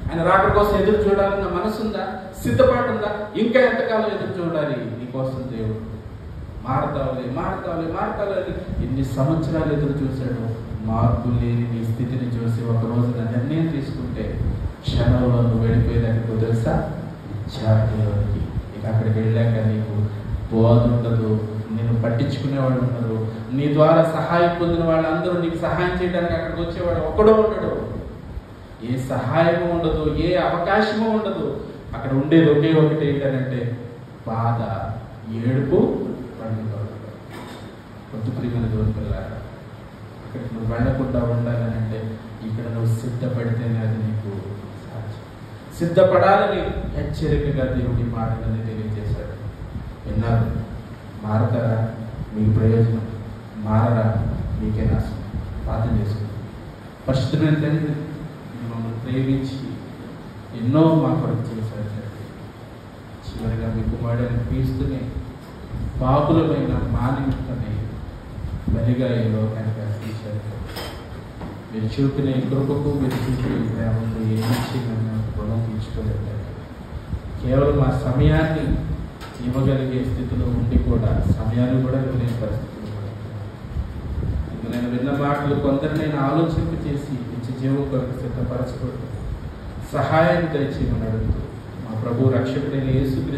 ఆయన రాకడ కోసం ఎదురు చూడాలన్న మనసు ఉందా? సిద్ధపాటు ఉందా? ఇంకా ఎంతకాలం ఎదురు చూడాలి నీకోసం? దేవుడు మారతావులే ఎన్ని సంవత్సరాలు ఎదురు చూశాడు. మార్పు లేని నీ స్థితిని చూసి ఒక రోజున నిర్ణయం తీసుకుంటే క్షణంలో నువ్వు వెళ్ళిపోయేదానికి తెలుసా? విద్యార్థిలోనికి. ఇక అక్కడికి వెళ్ళాక నీకు బోధ ఉండదు, నేను పట్టించుకునేవాడు ఉండదు, నీ ద్వారా సహాయం పొందిన వాళ్ళందరూ నీకు సహాయం చేయడానికి అక్కడికి వచ్చేవాడు ఒక్కడో ఉండడు. ఏ సహాయము ఉండదు, ఏ అవకాశము ఉండదు. అక్కడ ఉండేది ఒకే ఒకటి ఏంటంటే బాధ, ఏడుపు, పొద్దు ప్రియమైన దేవుని పిల్లారా, అక్కడికి నువ్వు వెళ్ళకుండా ఉండాలని అంటే ఇక్కడ నువ్వు సిద్ధపడితేనే అది నీకు సాధ్యం. సిద్ధపడాలని హెచ్చరికగా దేవుడి మాటలని తెలియజేశాడు. విన్నారు? మారతారా? మీకు ప్రయోజనం. మారరా? మీకే నాశనం. ప్రార్థన చేసుకుంటాం. పరిశుద్ధమైన తండ్రి, మమ్మల్ని ప్రేమించి ఎన్నో మా కొరకు చేశారు. చివరిగా మీ కుమారుడైన క్రీస్తుని పాపులమైన మా నిమిత్తమై బలిగా ఈ లోకానికి అందించారు. మీరు చూపిన ఈ కృపకు, మీరు చూపిన ఈ ప్రేమకు ఏమిచ్చి నన్ను రుణం తీర్చుకోలేదు. కేవలం మా సమయాన్ని ఇవ్వగలిగే స్థితిలో ఉండి కూడా సమయాన్ని కూడా ఇవ్వలేని పరిస్థితులు కూడా. ఇప్పుడు నేను విన్న మాటలు కొందరు నేను ఆలోచింప చేసి నిత్య జీవం కొరకు సిద్ధపరచకూడదు. సహాయం దయచేయమని అడుగుతూ మా ప్రభు రక్షకుడైన యేసుక్రీస్తు